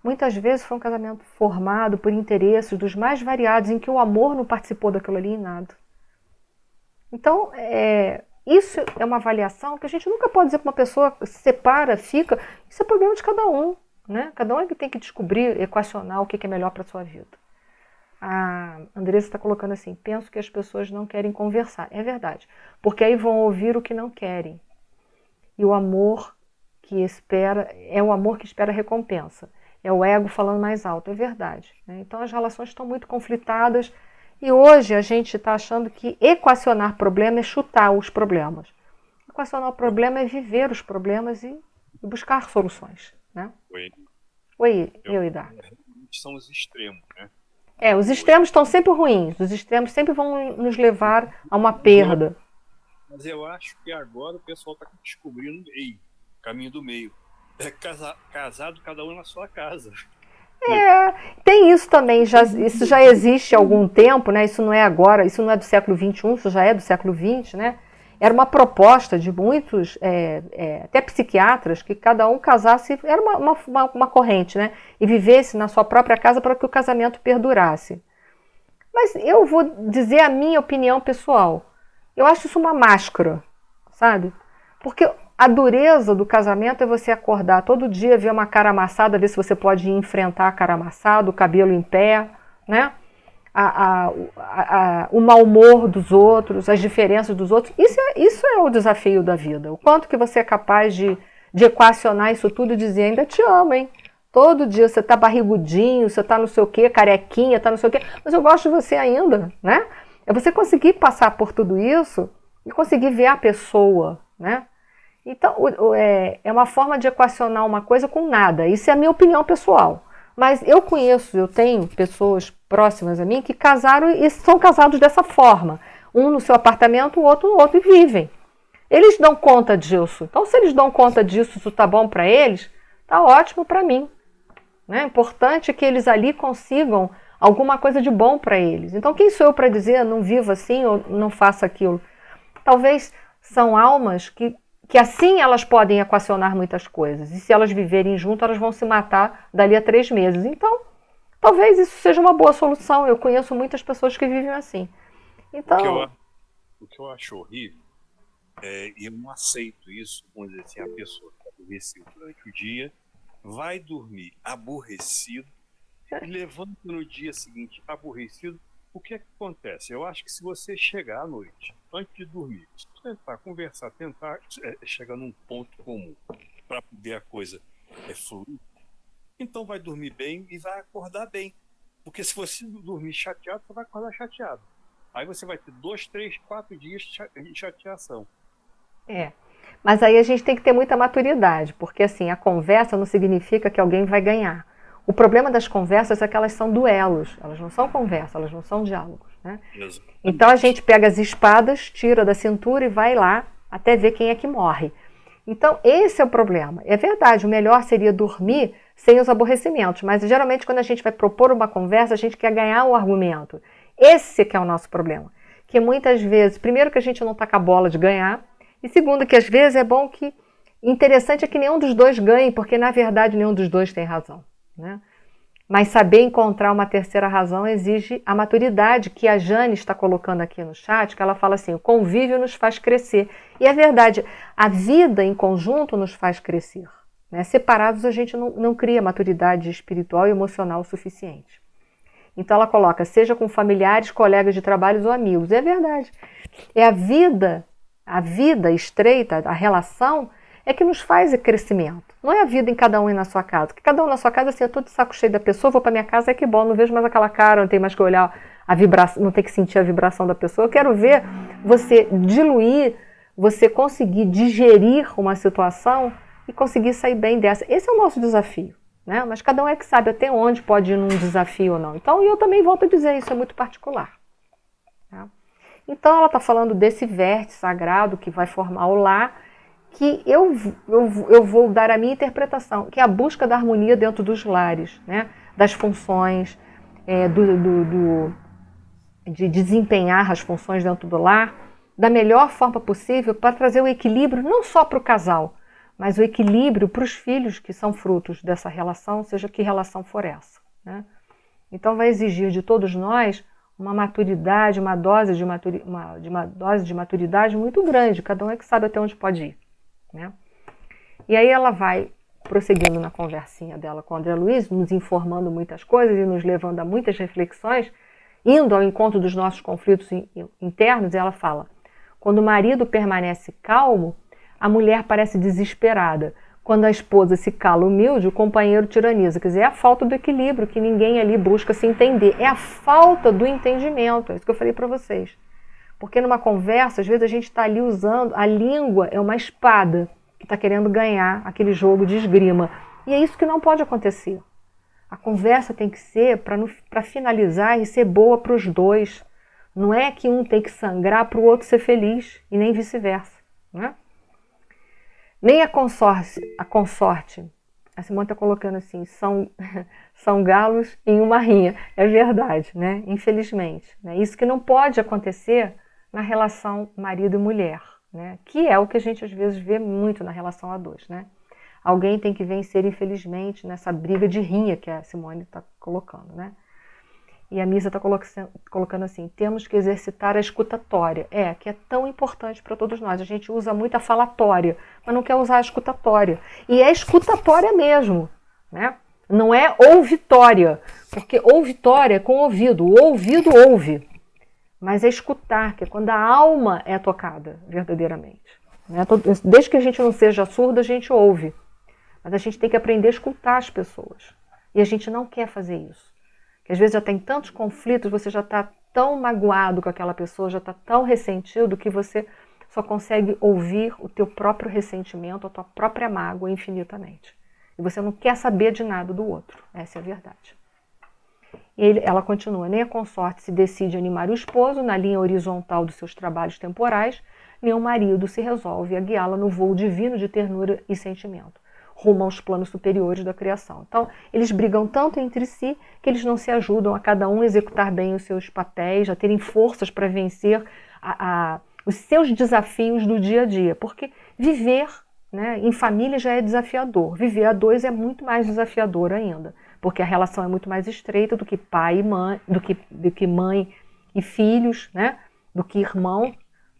Muitas vezes foi um casamento formado por interesses dos mais variados, em que o amor não participou daquilo ali em nada. Então, isso é uma avaliação que a gente nunca pode dizer para uma pessoa se separa, fica. Isso é problema de cada um. Né? Cada um é que tem que descobrir, equacionar o que é melhor para a sua vida. A Andressa está colocando assim, penso que as pessoas não querem conversar. É verdade, porque aí vão ouvir o que não querem. E o amor que espera, é o amor que espera recompensa. É o ego falando mais alto, é verdade. Né? Então as relações estão muito conflitadas e hoje a gente está achando que equacionar problema é chutar os problemas. Equacionar o problema é viver os problemas e buscar soluções. Né? Oi, Ida. São os extremos, né? Os extremos estão sempre ruins, os extremos sempre vão nos levar a uma perda. Mas eu acho que agora o pessoal está descobrindo o caminho do meio. É casado, cada um na sua casa. Tem isso também, isso já existe há algum tempo, né? Isso não é agora, isso não é do século XXI, isso já é do século XX, né? Era uma proposta de muitos, até psiquiatras, que cada um casasse, era uma corrente, né? E vivesse na sua própria casa para que o casamento perdurasse. Mas eu vou dizer a minha opinião pessoal. Eu acho isso uma máscara, sabe? Porque a dureza do casamento é você acordar todo dia, ver uma cara amassada, ver se você pode enfrentar a cara amassada, o cabelo em pé, né? o mau humor dos outros, as diferenças dos outros. Isso é o desafio da vida. O quanto que você é capaz de equacionar isso tudo e dizer, ainda te amo, hein? Todo dia você tá barrigudinho, você tá não sei o quê, carequinha, tá não sei o quê, mas eu gosto de você ainda, né? É você conseguir passar por tudo isso e conseguir ver a pessoa, né? Então, é uma forma de equacionar uma coisa com nada. Isso é a minha opinião pessoal. Mas eu tenho pessoas próximas a mim que casaram e são casados dessa forma. Um no seu apartamento, o outro no outro, e vivem. Eles dão conta disso. Então, se eles dão conta disso, isso tá bom para eles, tá ótimo para mim. Né? Importante é que eles ali consigam alguma coisa de bom para eles. Então, quem sou eu para dizer não viva assim ou não faça aquilo? Talvez são almas que assim elas podem equacionar muitas coisas. E se elas viverem junto, elas vão se matar dali a 3 meses. Então, talvez isso seja uma boa solução. Eu conheço muitas pessoas que vivem assim. Então, o que eu acho horrível, e eu não aceito isso, vamos dizer assim, a pessoa que aborreceu durante o dia, vai dormir aborrecido, e levanta no dia seguinte aborrecido. O que é que acontece? Eu acho que se você chegar à noite, antes de dormir, tentar conversar, tentar chegar num ponto comum para poder a coisa fluir, então vai dormir bem e vai acordar bem. Porque se você dormir chateado, você vai acordar chateado. Aí você vai ter 2, 3, 4 dias de chateação. Mas aí a gente tem que ter muita maturidade, porque assim, a conversa não significa que alguém vai ganhar. O problema das conversas é que elas são duelos, elas não são conversas, elas não são diálogos, né? Então a gente pega as espadas, tira da cintura e vai lá até ver quem é que morre. Então esse é o problema. É verdade, o melhor seria dormir sem os aborrecimentos, mas geralmente quando a gente vai propor uma conversa, a gente quer ganhar o argumento. Esse que é o nosso problema. Que muitas vezes, primeiro que a gente não está com a bola de ganhar, e segundo que às vezes é bom que, interessante é que nenhum dos dois ganhe, porque na verdade nenhum dos dois tem razão. Né? Mas saber encontrar uma terceira razão exige a maturidade que a Jane está colocando aqui no chat, que ela fala assim, o convívio nos faz crescer. E é verdade, a vida em conjunto nos faz crescer. Né? Separados a gente não cria maturidade espiritual e emocional o suficiente. Então ela coloca, seja com familiares, colegas de trabalho ou amigos. É verdade. É a vida estreita, a relação, é que nos faz crescimento. Não é a vida em cada um e na sua casa. Porque cada um na sua casa, assim, eu estou de saco cheio da pessoa, vou para minha casa, que bom, não vejo mais aquela cara, não tenho mais que olhar a vibração, não tem que sentir a vibração da pessoa. Eu quero ver você diluir, você conseguir digerir uma situação e conseguir sair bem dessa. Esse é o nosso desafio. Né? Mas cada um é que sabe até onde pode ir num desafio ou não. Então, eu também volto a dizer, isso é muito particular. Tá? Então, ela está falando desse vértice sagrado que vai formar o lar, que eu vou dar a minha interpretação, que é a busca da harmonia dentro dos lares, né? Das funções, de desempenhar as funções dentro do lar da melhor forma possível para trazer o equilíbrio não só para o casal, mas o equilíbrio para os filhos que são frutos dessa relação, seja que relação for essa. Né? Então vai exigir de todos nós uma maturidade, uma dose de maturidade muito grande, cada um é que sabe até onde pode ir. Né? E aí ela vai prosseguindo na conversinha dela com o André Luiz, nos informando muitas coisas e nos levando a muitas reflexões, indo ao encontro dos nossos conflitos internos, e ela fala, quando o marido permanece calmo, a mulher parece desesperada. Quando a esposa se cala humilde, o companheiro tiraniza. Quer dizer, é a falta do equilíbrio que ninguém ali busca se entender. É a falta do entendimento. É isso que eu falei para vocês. Porque numa conversa, às vezes a gente está ali usando... A língua é uma espada que está querendo ganhar aquele jogo de esgrima. E é isso que não pode acontecer. A conversa tem que ser para finalizar e ser boa para os dois. Não é que um tem que sangrar para o outro ser feliz. E nem vice-versa. Né? Nem a consorte, a Simone está colocando assim, são galos em uma rinha. É verdade, né? Infelizmente. Né? Isso que não pode acontecer na relação marido e mulher, né? Que é o que a gente às vezes vê muito na relação a dois. Né? Alguém tem que vencer, infelizmente, nessa briga de rinha que a Simone está colocando. Né? E a Misa está colocando assim, temos que exercitar a escutatória. Que é tão importante para todos nós. A gente usa muito a falatória, mas não quer usar a escutatória. E é escutatória mesmo. Né? Não é ouvitória, porque ouvitória é com ouvido, o ouvido ouve. Mas é escutar, que é quando a alma é tocada verdadeiramente. Né? Desde que a gente não seja surdo, a gente ouve. Mas a gente tem que aprender a escutar as pessoas. E a gente não quer fazer isso. Porque às vezes já tem tantos conflitos, você já está tão magoado com aquela pessoa, já está tão ressentido, que você só consegue ouvir o teu próprio ressentimento, a tua própria mágoa infinitamente. E você não quer saber de nada do outro. Essa é a verdade. Ela continua, nem a consorte se decide animar o esposo na linha horizontal dos seus trabalhos temporais, nem o marido se resolve a guiá-la no voo divino de ternura e sentimento, rumo aos planos superiores da criação. Então, eles brigam tanto entre si que eles não se ajudam a cada um executar bem os seus papéis, a terem forças para vencer os seus desafios do dia a dia. Porque viver, né, em família já é desafiador, viver a dois é muito mais desafiador ainda. Porque a relação é muito mais estreita do que pai e mãe, do que mãe e filhos, né? Do que irmão,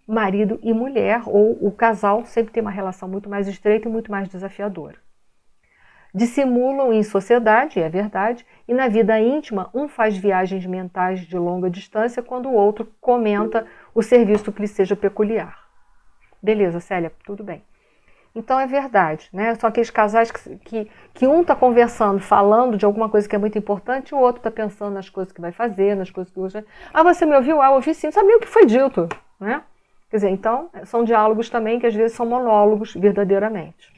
marido e mulher, ou o casal sempre tem uma relação muito mais estreita e muito mais desafiadora. Dissimulam em sociedade, é verdade, e na vida íntima, um faz viagens mentais de longa distância quando o outro comenta o serviço que lhe seja peculiar. Beleza, Célia, tudo bem. Então é verdade, né? São aqueles casais que um está conversando, falando de alguma coisa que é muito importante, e o outro está pensando nas coisas que vai fazer, nas coisas que hoje. Ah, você me ouviu? Ah, eu ouvi sim, não sabe nem o que foi dito, né? Quer dizer, então, são diálogos também que às vezes são monólogos verdadeiramente.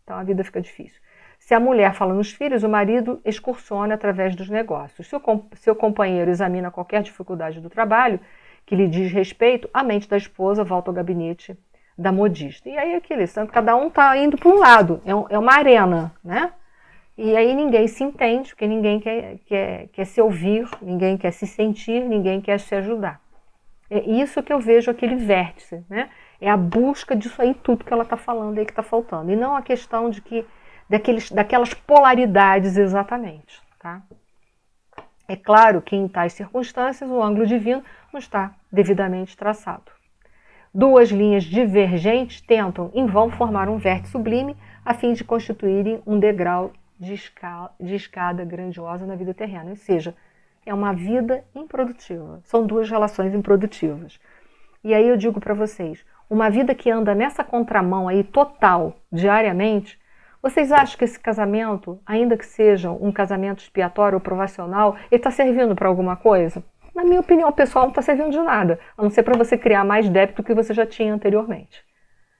Então a vida fica difícil. Se a mulher fala nos filhos, o marido excursiona através dos negócios. Se o seu companheiro examina qualquer dificuldade do trabalho que lhe diz respeito, a mente da esposa volta ao gabinete da modista. E aí cada um está indo para um lado, é uma arena, né? E aí ninguém se entende, porque ninguém quer se ouvir, ninguém quer se sentir, ninguém quer se ajudar. É isso que eu vejo aquele vértice, né? É a busca disso aí tudo que ela está falando aí que está faltando. E não a questão daquelas polaridades exatamente, tá? É claro que em tais circunstâncias o ângulo divino não está devidamente traçado. Duas linhas divergentes tentam, em vão, formar um vértice sublime a fim de constituírem um degrau de escada grandiosa na vida terrena. Ou seja, é uma vida improdutiva. São duas relações improdutivas. E aí eu digo para vocês, uma vida que anda nessa contramão aí total, diariamente, vocês acham que esse casamento, ainda que seja um casamento expiatório ou provacional, ele está servindo para alguma coisa? Na minha opinião, pessoal, não está servindo de nada, a não ser para você criar mais débito que você já tinha anteriormente.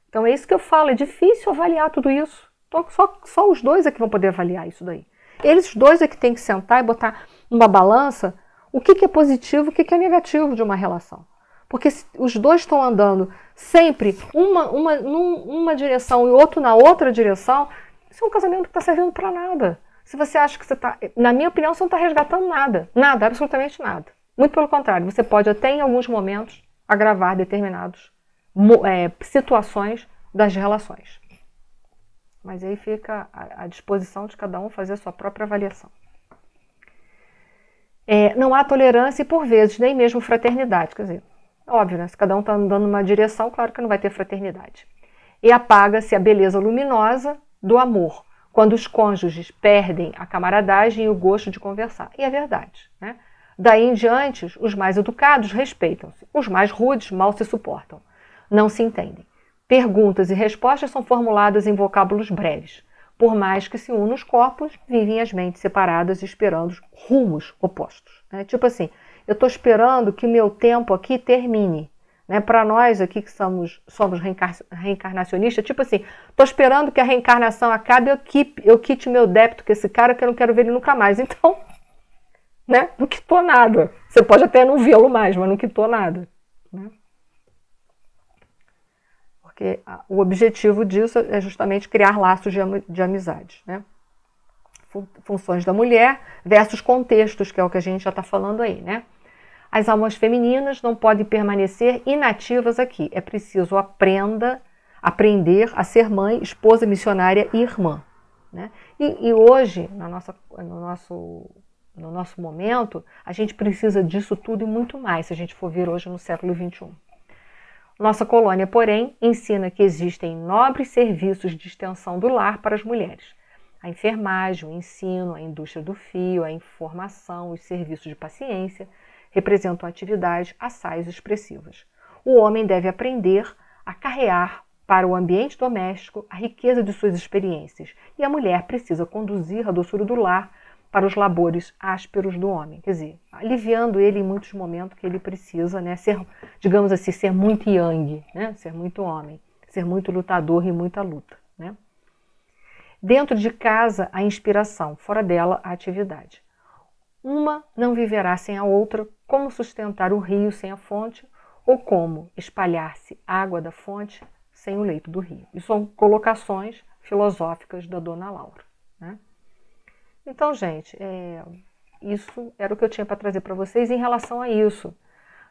Então é isso que eu falo, é difícil avaliar tudo isso. Então, só os dois é que vão poder avaliar isso daí. Eles dois é que tem que sentar e botar numa balança o que é positivo e o que é negativo de uma relação. Porque se os dois estão andando sempre numa direção e outro na outra direção, isso é um casamento que está servindo para nada. Se você acha que você está... Na minha opinião, você não está resgatando nada. Nada, absolutamente nada. Muito pelo contrário, você pode até em alguns momentos agravar determinadas situações das relações. Mas aí fica à disposição de cada um fazer a sua própria avaliação. Não há tolerância e, por vezes, nem mesmo fraternidade. Quer dizer, óbvio, né? Se cada um está andando numa direção, claro que não vai ter fraternidade. E apaga-se a beleza luminosa do amor, quando os cônjuges perdem a camaradagem e o gosto de conversar. E é verdade, né? Daí em diante, os mais educados respeitam-se, os mais rudes mal se suportam, não se entendem. Perguntas e respostas são formuladas em vocábulos breves. Por mais que se unam os corpos, vivem as mentes separadas esperando rumos opostos. Né? Tipo assim, eu estou esperando que meu tempo aqui termine. Né? Para nós aqui que somos reencarnacionistas, tipo assim, estou esperando que a reencarnação acabe e eu quite meu débito com esse cara que eu não quero ver ele nunca mais. Então, né? Não quitou nada. Você pode até não vê-lo mais, mas não quitou nada. Né? Porque o objetivo disso é justamente criar laços de amizade. Né? Funções da mulher versus contextos, que é o que a gente já está falando aí. Né? As almas femininas não podem permanecer inativas aqui. É preciso aprender a ser mãe, esposa, missionária e irmã. Né? E hoje, no nosso momento, a gente precisa disso tudo e muito mais, se a gente for ver hoje no século XXI. Nossa colônia, porém, ensina que existem nobres serviços de extensão do lar para as mulheres. A enfermagem, o ensino, a indústria do fio, a informação, os serviços de paciência representam atividades assaz expressivas. O homem deve aprender a carrear para o ambiente doméstico a riqueza de suas experiências, e a mulher precisa conduzir a doçura do lar para os labores ásperos do homem, quer dizer, aliviando ele em muitos momentos que ele precisa, né, ser, digamos assim, ser muito yang, né, ser muito homem, ser muito lutador e muita luta, né. Dentro de casa, a inspiração, fora dela, a atividade. Uma não viverá sem a outra, como sustentar o rio sem a fonte, ou como espalhar-se água da fonte sem o leito do rio. Isso são colocações filosóficas da Dona Laura, né? Então, gente, isso era o que eu tinha para trazer para vocês em relação a isso.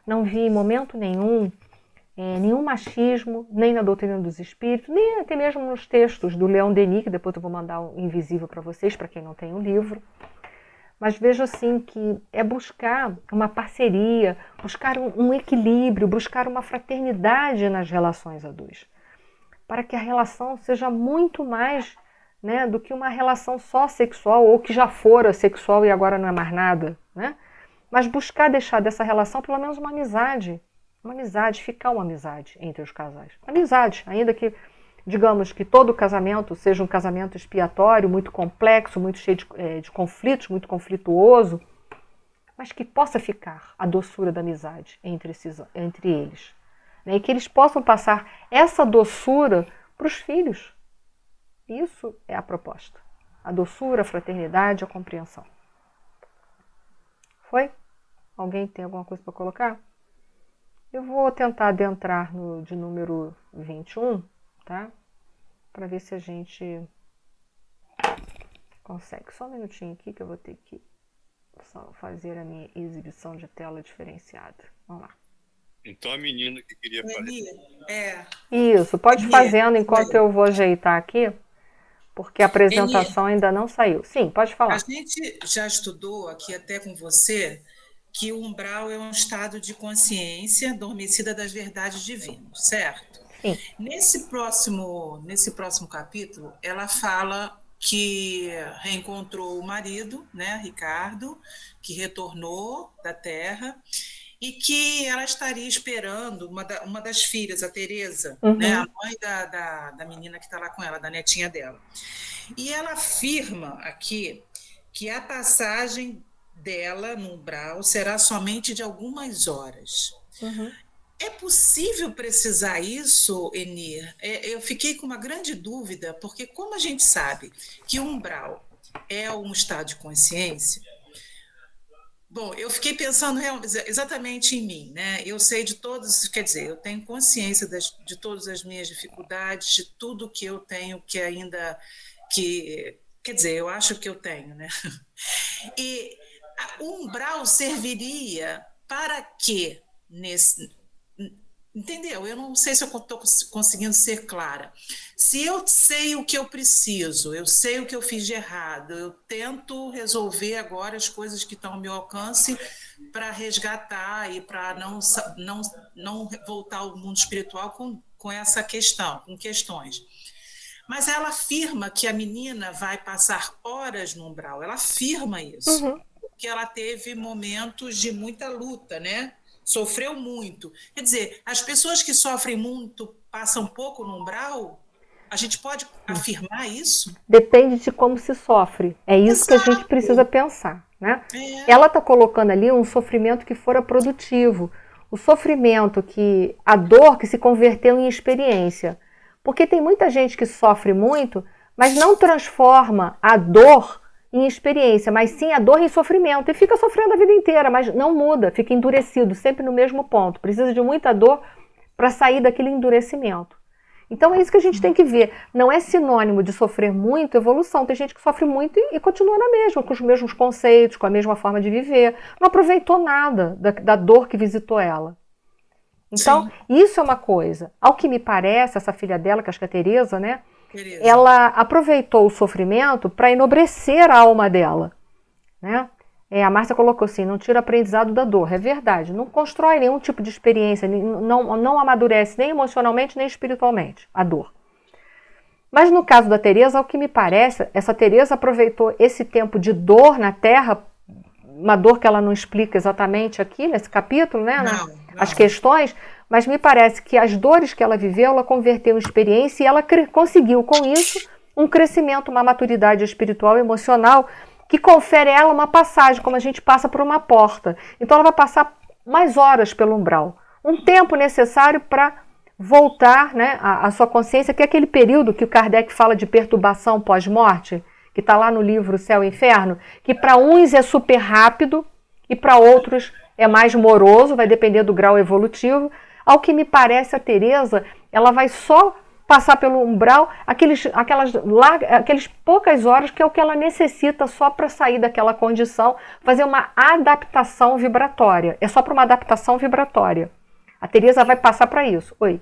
Não vi em momento nenhum nenhum machismo, nem na doutrina dos espíritos, nem até mesmo nos textos do Leon Denis, que depois eu vou mandar um invisível para vocês, para quem não tem o livro. Mas vejo assim que é buscar uma parceria, buscar um equilíbrio, buscar uma fraternidade nas relações a dois, para que a relação seja muito mais, né, do que uma relação só sexual, ou que já fora sexual e agora não é mais nada, né? Mas buscar deixar dessa relação pelo menos uma amizade, ficar uma amizade entre os casais. Amizade, ainda que, digamos que todo casamento seja um casamento expiatório, muito complexo, muito cheio de conflitos, muito conflituoso, mas que possa ficar a doçura da amizade entre eles. Né? E que eles possam passar essa doçura para os filhos. Isso é a proposta. A doçura, a fraternidade, a compreensão. Foi? Alguém tem alguma coisa para colocar? Eu vou tentar adentrar no de número 21, tá? Para ver se a gente consegue. Só um minutinho aqui que eu vou ter que só fazer a minha exibição de tela diferenciada. Vamos lá. Então a menina que queria fazer... Isso, pode ir fazendo enquanto eu vou ajeitar aqui, porque a apresentação ainda não saiu. Sim, pode falar. A gente já estudou aqui até com você que o umbral é um estado de consciência adormecida das verdades divinas, certo? Sim. Nesse próximo capítulo, ela fala que reencontrou o marido, né, Ricardo, que retornou da Terra, e que ela estaria esperando uma das filhas, a Teresa, né, a mãe da menina que está lá com ela, da netinha dela. E ela afirma aqui que a passagem dela no umbral será somente de algumas horas. É possível precisar isso, Enir? Eu fiquei com uma grande dúvida, porque como a gente sabe que o umbral é um estado de consciência, bom, eu fiquei pensando exatamente em mim, né? Eu sei de todos, quer dizer, eu tenho consciência de todas as minhas dificuldades, de tudo que eu tenho que ainda, quer dizer, eu acho que eu tenho, né? E o umbral serviria para quê? Entendeu? Eu não sei se eu estou conseguindo ser clara. Se eu sei o que eu preciso, eu sei o que eu fiz de errado, eu tento resolver agora as coisas que estão ao meu alcance para resgatar e para não voltar ao mundo espiritual com essa questão, com questões. Mas ela afirma que a menina vai passar horas no umbral, ela afirma isso, que ela teve momentos de muita luta, né? Sofreu muito. Quer dizer, as pessoas que sofrem muito passam pouco no umbral? A gente pode afirmar isso? Depende de como se sofre. É isso que a gente precisa pensar, né? Ela está colocando ali um sofrimento que fora produtivo. O sofrimento a dor que se converteu em experiência. Porque tem muita gente que sofre muito, mas não transforma a dor em experiência, mas sim a dor em sofrimento, e fica sofrendo a vida inteira, mas não muda, fica endurecido, sempre no mesmo ponto, precisa de muita dor para sair daquele endurecimento. Então é isso que a gente tem que ver, não é sinônimo de sofrer muito evolução, tem gente que sofre muito e continua na mesma, com os mesmos conceitos, com a mesma forma de viver, não aproveitou nada da dor que visitou ela. Então, isso é uma coisa. Ao que me parece, essa filha dela, que acho que é a Teresa, né? Ela aproveitou o sofrimento para enobrecer a alma dela, né? A Márcia colocou assim, não tira aprendizado da dor. É verdade, não constrói nenhum tipo de experiência, não amadurece nem emocionalmente nem espiritualmente a dor. Mas no caso da Teresa, ao que me parece, essa Teresa aproveitou esse tempo de dor na Terra, uma dor que ela não explica exatamente aqui nesse capítulo, né? Não. As questões, mas me parece que as dores que ela viveu, ela converteu em experiência e ela conseguiu com isso um crescimento, uma maturidade espiritual e emocional que confere a ela uma passagem, como a gente passa por uma porta. Então ela vai passar mais horas pelo umbral, um tempo necessário para voltar, né, à sua consciência, que é aquele período que o Kardec fala de perturbação pós-morte, que está lá no livro Céu e Inferno, que para uns é super rápido e para outros é mais moroso, vai depender do grau evolutivo. Ao que me parece, a Teresa, ela vai só passar pelo umbral aquelas poucas horas, que é o que ela necessita só para sair daquela condição, fazer uma adaptação vibratória. É só para uma adaptação vibratória. A Teresa vai passar para isso. Oi.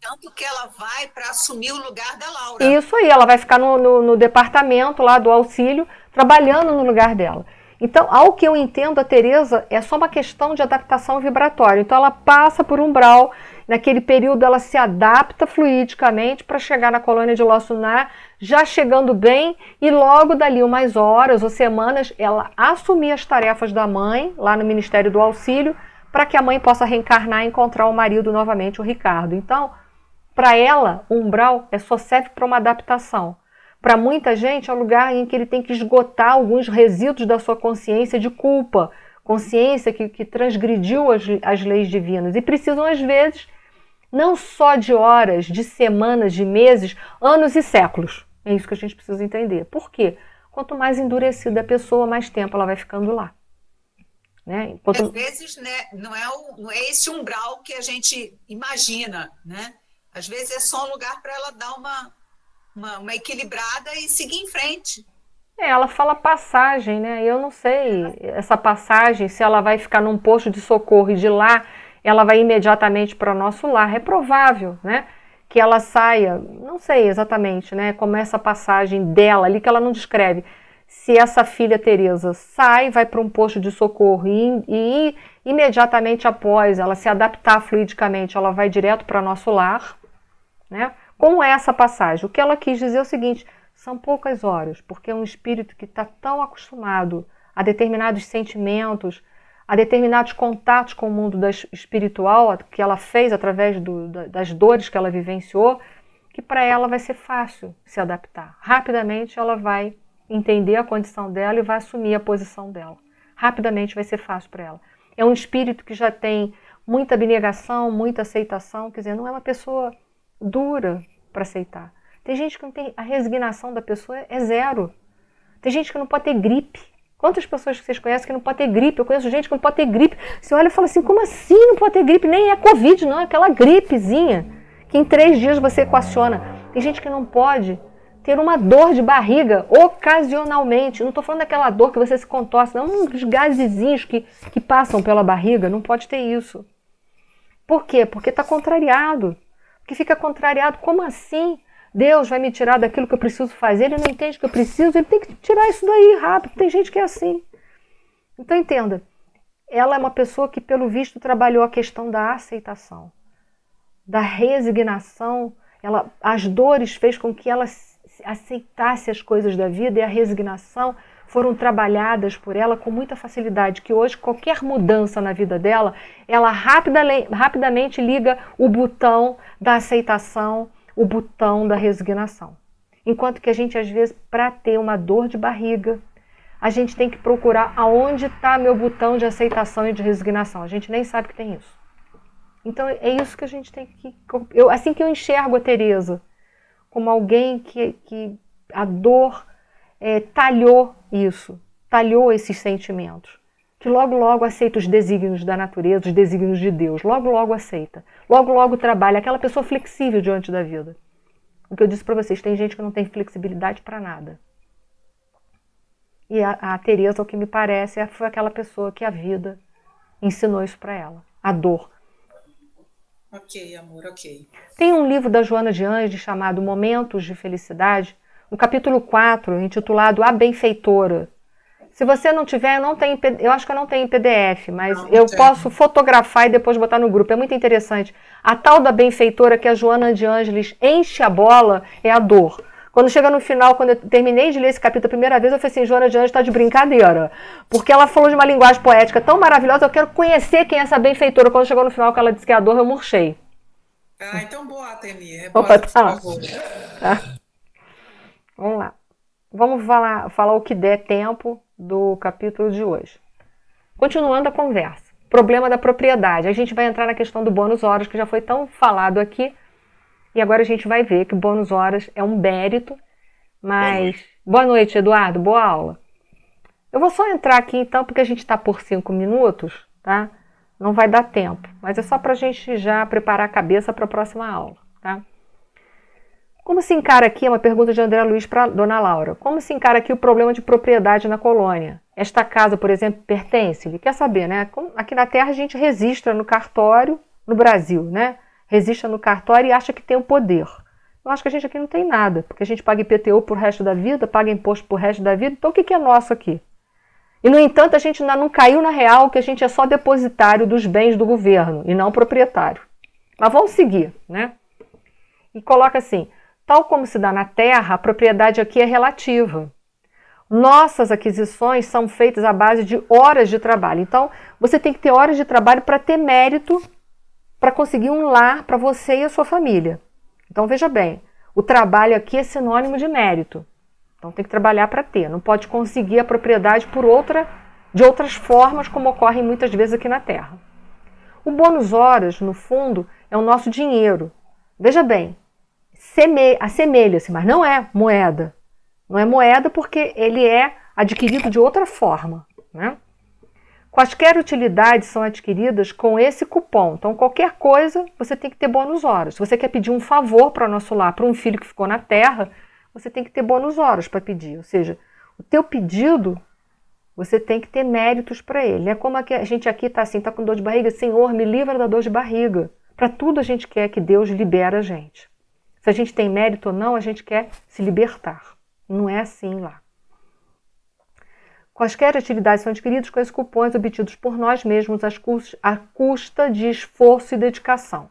Tanto que ela vai para assumir o lugar da Laura. Isso aí, ela vai ficar no departamento lá do auxílio, trabalhando no lugar dela. Então, ao que eu entendo, a Teresa é só uma questão de adaptação vibratória. Então, ela passa por umbral, naquele período ela se adapta fluidicamente para chegar na colônia de Lócio Lunar, já chegando bem, e logo dali umas horas ou semanas, ela assumir as tarefas da mãe, lá no Ministério do Auxílio, para que a mãe possa reencarnar e encontrar o marido novamente, o Ricardo. Então, para ela, o umbral só serve para uma adaptação. Para muita gente, é um lugar em que ele tem que esgotar alguns resíduos da sua consciência de culpa, consciência que transgrediu as leis divinas. E precisam, às vezes, não só de horas, de semanas, de meses, anos e séculos. É isso que a gente precisa entender. Por quê? Quanto mais endurecida a pessoa, mais tempo ela vai ficando lá. Né? Às vezes, né, não é esse umbral que a gente imagina, né? Às vezes é só um lugar para ela dar uma equilibrada e seguir em frente. Ela fala passagem, né? Eu não sei essa passagem, se ela vai ficar num posto de socorro e de lá ela vai imediatamente para o nosso lar. É provável, né? Que ela saia, não sei exatamente, né? Como é essa passagem dela ali, que ela não descreve. Se essa filha Teresa sai, vai para um posto de socorro e imediatamente após ela se adaptar fluidicamente, ela vai direto para nosso lar, né? Como é essa passagem? O que ela quis dizer é o seguinte: são poucas horas, porque é um espírito que está tão acostumado a determinados sentimentos, a determinados contatos com o mundo espiritual que ela fez através das dores que ela vivenciou, que para ela vai ser fácil se adaptar. Rapidamente ela vai entender a condição dela e vai assumir a posição dela. Rapidamente vai ser fácil para ela. É um espírito que já tem muita abnegação, muita aceitação, quer dizer, não é uma pessoa dura para aceitar. Tem gente que não tem, a resignação da pessoa é zero. Tem gente que não pode ter gripe. Quantas pessoas que vocês conhecem que não pode ter gripe? Eu conheço gente que não pode ter gripe. Você olha e fala assim, como assim não pode ter gripe? Nem é Covid, não, é aquela gripezinha que em 3 dias você equaciona. Tem gente que não pode ter uma dor de barriga ocasionalmente. Não estou falando daquela dor que você se contorce, não, uns gasezinhos que passam pela barriga. Não pode ter isso. Por quê? Porque está contrariado. Porque fica contrariado. Como assim? Deus vai me tirar daquilo que eu preciso fazer, ele não entende que eu preciso, ele tem que tirar isso daí rápido. Tem gente que é assim. Então entenda, ela é uma pessoa que pelo visto trabalhou a questão da aceitação, da resignação. As dores fez com que ela aceitasse as coisas da vida, e a resignação foram trabalhadas por ela com muita facilidade, que hoje qualquer mudança na vida dela, ela rapidamente liga o botão da aceitação, o botão da resignação. Enquanto que a gente, às vezes, para ter uma dor de barriga, a gente tem que procurar aonde está meu botão de aceitação e de resignação. A gente nem sabe que tem isso. Então, é isso que a gente tem que... assim que eu enxergo a Teresa, como alguém que a dor talhou isso, talhou esses sentimentos, que logo aceita os desígnios da natureza, os desígnios de Deus, logo aceita, logo trabalha, aquela pessoa flexível diante da vida. O que eu disse para vocês, tem gente que não tem flexibilidade para nada. E a Teresa, o que me parece, foi aquela pessoa que a vida ensinou isso para ela, a dor. Ok, amor, ok. Tem um livro da Joana de Anjos chamado Momentos de Felicidade, no capítulo 4, intitulado A Benfeitora. Se você não tiver, eu acho que eu não tenho em PDF, mas Não, eu tem. posso fotografar e depois botar no grupo. É muito interessante. A tal da benfeitora que a Joana de Ângeles enche a bola é a dor. Quando chega no final, quando eu terminei de ler esse capítulo a primeira vez, eu falei assim, Joana de Ângeles está de brincadeira. Porque ela falou de uma linguagem poética tão maravilhosa, eu quero conhecer quem é essa benfeitora. Quando chegou no final que ela disse que é a dor, eu murchei. Ah, então bota, Eni, Opa, bota, por tá. favor. Tá. Vamos lá. Vamos falar o que der tempo do capítulo de hoje. Continuando a conversa. Problema da propriedade. A gente vai entrar na questão do bônus horas, que já foi tão falado aqui. E agora a gente vai ver que o bônus horas é um mérito. Mas. Boa noite, Eduardo. Boa aula. Eu vou só entrar aqui então, porque a gente está por 5 minutos, tá? Não vai dar tempo. Mas é só para a gente já preparar a cabeça para a próxima aula, tá? Como se encara aqui, é uma pergunta de André Luiz para Dona Laura, como se encara aqui o problema de propriedade na colônia? Esta casa, por exemplo, pertence-lhe? Quer saber, né? Aqui na Terra a gente registra no cartório, no Brasil, né? Registra no cartório e acha que tem o poder. Eu acho que a gente aqui não tem nada, porque a gente paga IPTU por resto da vida, paga imposto por resto da vida, então o que é nosso aqui? E, no entanto, a gente ainda não caiu na real que a gente é só depositário dos bens do governo e não proprietário. Mas vamos seguir, né? E coloca assim, tal como se dá na Terra, a propriedade aqui é relativa. Nossas aquisições são feitas à base de horas de trabalho. Então, você tem que ter horas de trabalho para ter mérito, para conseguir um lar para você e a sua família. Então, veja bem, o trabalho aqui é sinônimo de mérito. Então, tem que trabalhar para ter. Não pode conseguir a propriedade de outras formas, como ocorre muitas vezes aqui na Terra. O bônus horas, no fundo, é o nosso dinheiro. Veja bem, assemelha-se, mas não é moeda. Não é moeda porque ele é adquirido de outra forma, né? Quaisquer utilidades são adquiridas com esse cupom. Então, qualquer coisa, você tem que ter bônus horas. Se você quer pedir um favor para o nosso lar, para um filho que ficou na Terra, você tem que ter bônus horas para pedir. Ou seja, o teu pedido, você tem que ter méritos para ele. É como a gente aqui está assim, está com dor de barriga. Senhor, me livra da dor de barriga. Para tudo a gente quer que Deus libere a gente. Se a gente tem mérito ou não, a gente quer se libertar. Não é assim lá. Quaisquer atividades são adquiridas com esses cupons obtidos por nós mesmos à custa de esforço e dedicação.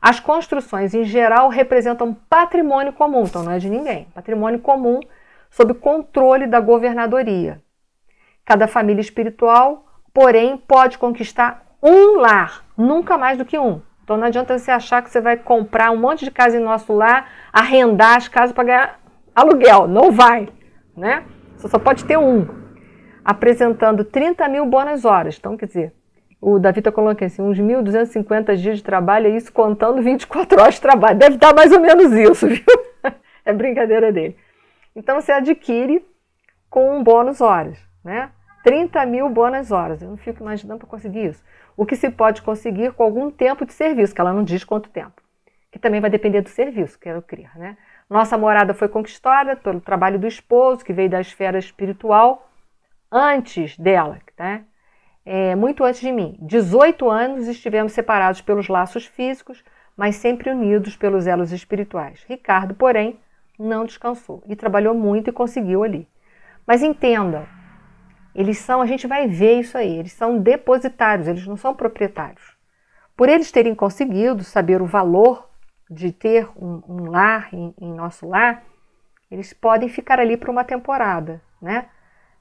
As construções, em geral, representam patrimônio comum, então não é de ninguém. Patrimônio comum sob controle da governadoria. Cada família espiritual, porém, pode conquistar um lar, nunca mais do que um. Então não adianta você achar que você vai comprar um monte de casa em nosso lar, arrendar as casas para ganhar aluguel. Não vai, né? Você só pode ter um. Apresentando 30 mil bônus horas. Então, quer dizer, o Davi está colocando assim, uns 1.250 dias de trabalho, é isso contando 24 horas de trabalho. Deve dar mais ou menos isso, viu? É brincadeira dele. Então, você adquire com um bônus horas, né? 30 mil bônus horas. Eu não fico imaginando para conseguir isso. O que se pode conseguir com algum tempo de serviço, que ela não diz quanto tempo. Que também vai depender do serviço, quero crer, né? Nossa morada foi conquistada pelo trabalho do esposo, que veio da esfera espiritual, antes dela, né? Muito antes de mim. 18 anos estivemos separados pelos laços físicos, mas sempre unidos pelos elos espirituais. Ricardo, porém, não descansou e trabalhou muito e conseguiu ali. Mas entenda, a gente vai ver isso aí, eles são depositários, eles não são proprietários. Por eles terem conseguido saber o valor de ter um lar em nosso lar, eles podem ficar ali por uma temporada, né?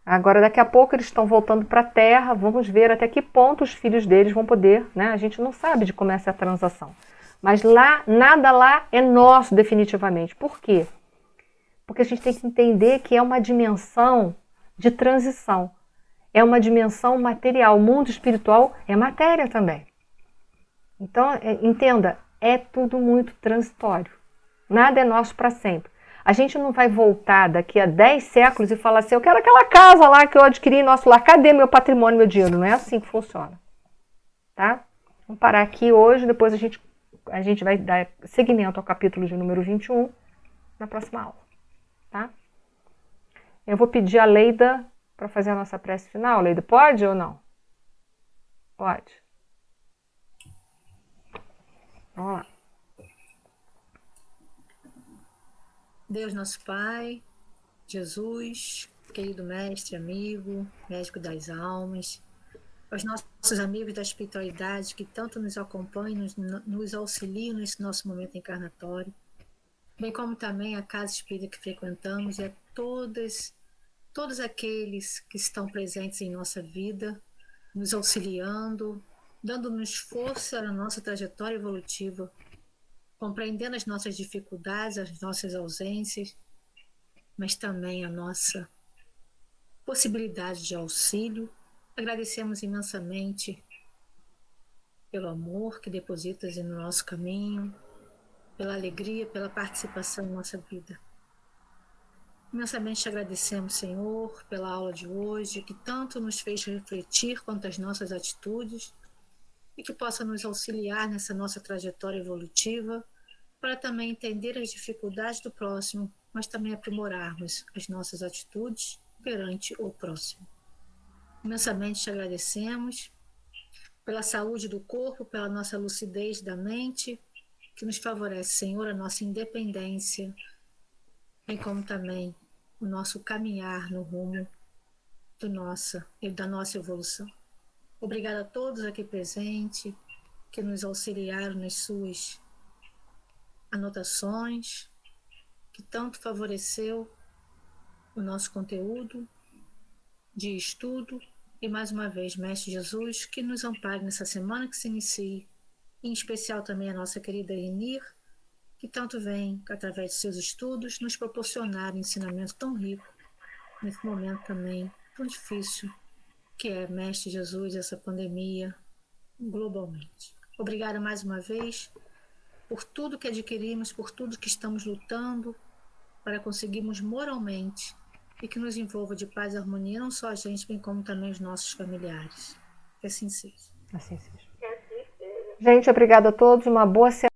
Agora, daqui a pouco, eles estão voltando para a Terra, vamos ver até que ponto os filhos deles vão poder, né? A gente não sabe de como é essa transação. Mas lá, nada lá é nosso definitivamente. Por quê? Porque a gente tem que entender que é uma dimensão de transição. É uma dimensão material. O mundo espiritual é matéria também. Então, entenda, é tudo muito transitório. Nada é nosso para sempre. A gente não vai voltar daqui a 10 séculos e falar assim, eu quero aquela casa lá que eu adquiri em nosso lar, cadê meu patrimônio, meu dinheiro? Não é assim que funciona. Tá? Vamos parar aqui hoje, depois a gente vai dar seguimento ao capítulo de número 21 na próxima aula. Tá? Eu vou pedir a Leida para fazer a nossa prece final. Leida, pode ou não? Pode. Vamos lá. Deus nosso Pai, Jesus, querido mestre, amigo, médico das almas, aos nossos amigos da espiritualidade que tanto nos acompanham, nos auxiliam nesse nosso momento encarnatório, bem como também a casa espírita que frequentamos e a todos aqueles que estão presentes em nossa vida, nos auxiliando, dando-nos força na nossa trajetória evolutiva, compreendendo as nossas dificuldades, as nossas ausências, mas também a nossa possibilidade de auxílio. Agradecemos imensamente pelo amor que depositas no nosso caminho, pela alegria, pela participação em nossa vida. Imensamente te agradecemos, Senhor, pela aula de hoje, que tanto nos fez refletir quanto às nossas atitudes e que possa nos auxiliar nessa nossa trajetória evolutiva para também entender as dificuldades do próximo, mas também aprimorarmos as nossas atitudes perante o próximo. Imensamente te agradecemos pela saúde do corpo, pela nossa lucidez da mente, que nos favorece, Senhor, a nossa independência, bem como também o nosso caminhar no rumo da nossa evolução. Obrigada a todos aqui presentes que nos auxiliaram nas suas anotações, que tanto favoreceu o nosso conteúdo de estudo. E mais uma vez, Mestre Jesus, que nos ampare nessa semana que se inicie, em especial também a nossa querida Enir, que tanto vem, através de seus estudos, nos proporcionar um ensinamento tão rico, nesse momento também tão difícil, que é, Mestre Jesus, essa pandemia globalmente. Obrigada mais uma vez por tudo que adquirimos, por tudo que estamos lutando para conseguirmos moralmente e que nos envolva de paz e harmonia, não só a gente, bem como também os nossos familiares. Que assim seja. Assim seja. Gente, obrigada a todos, uma boa semana.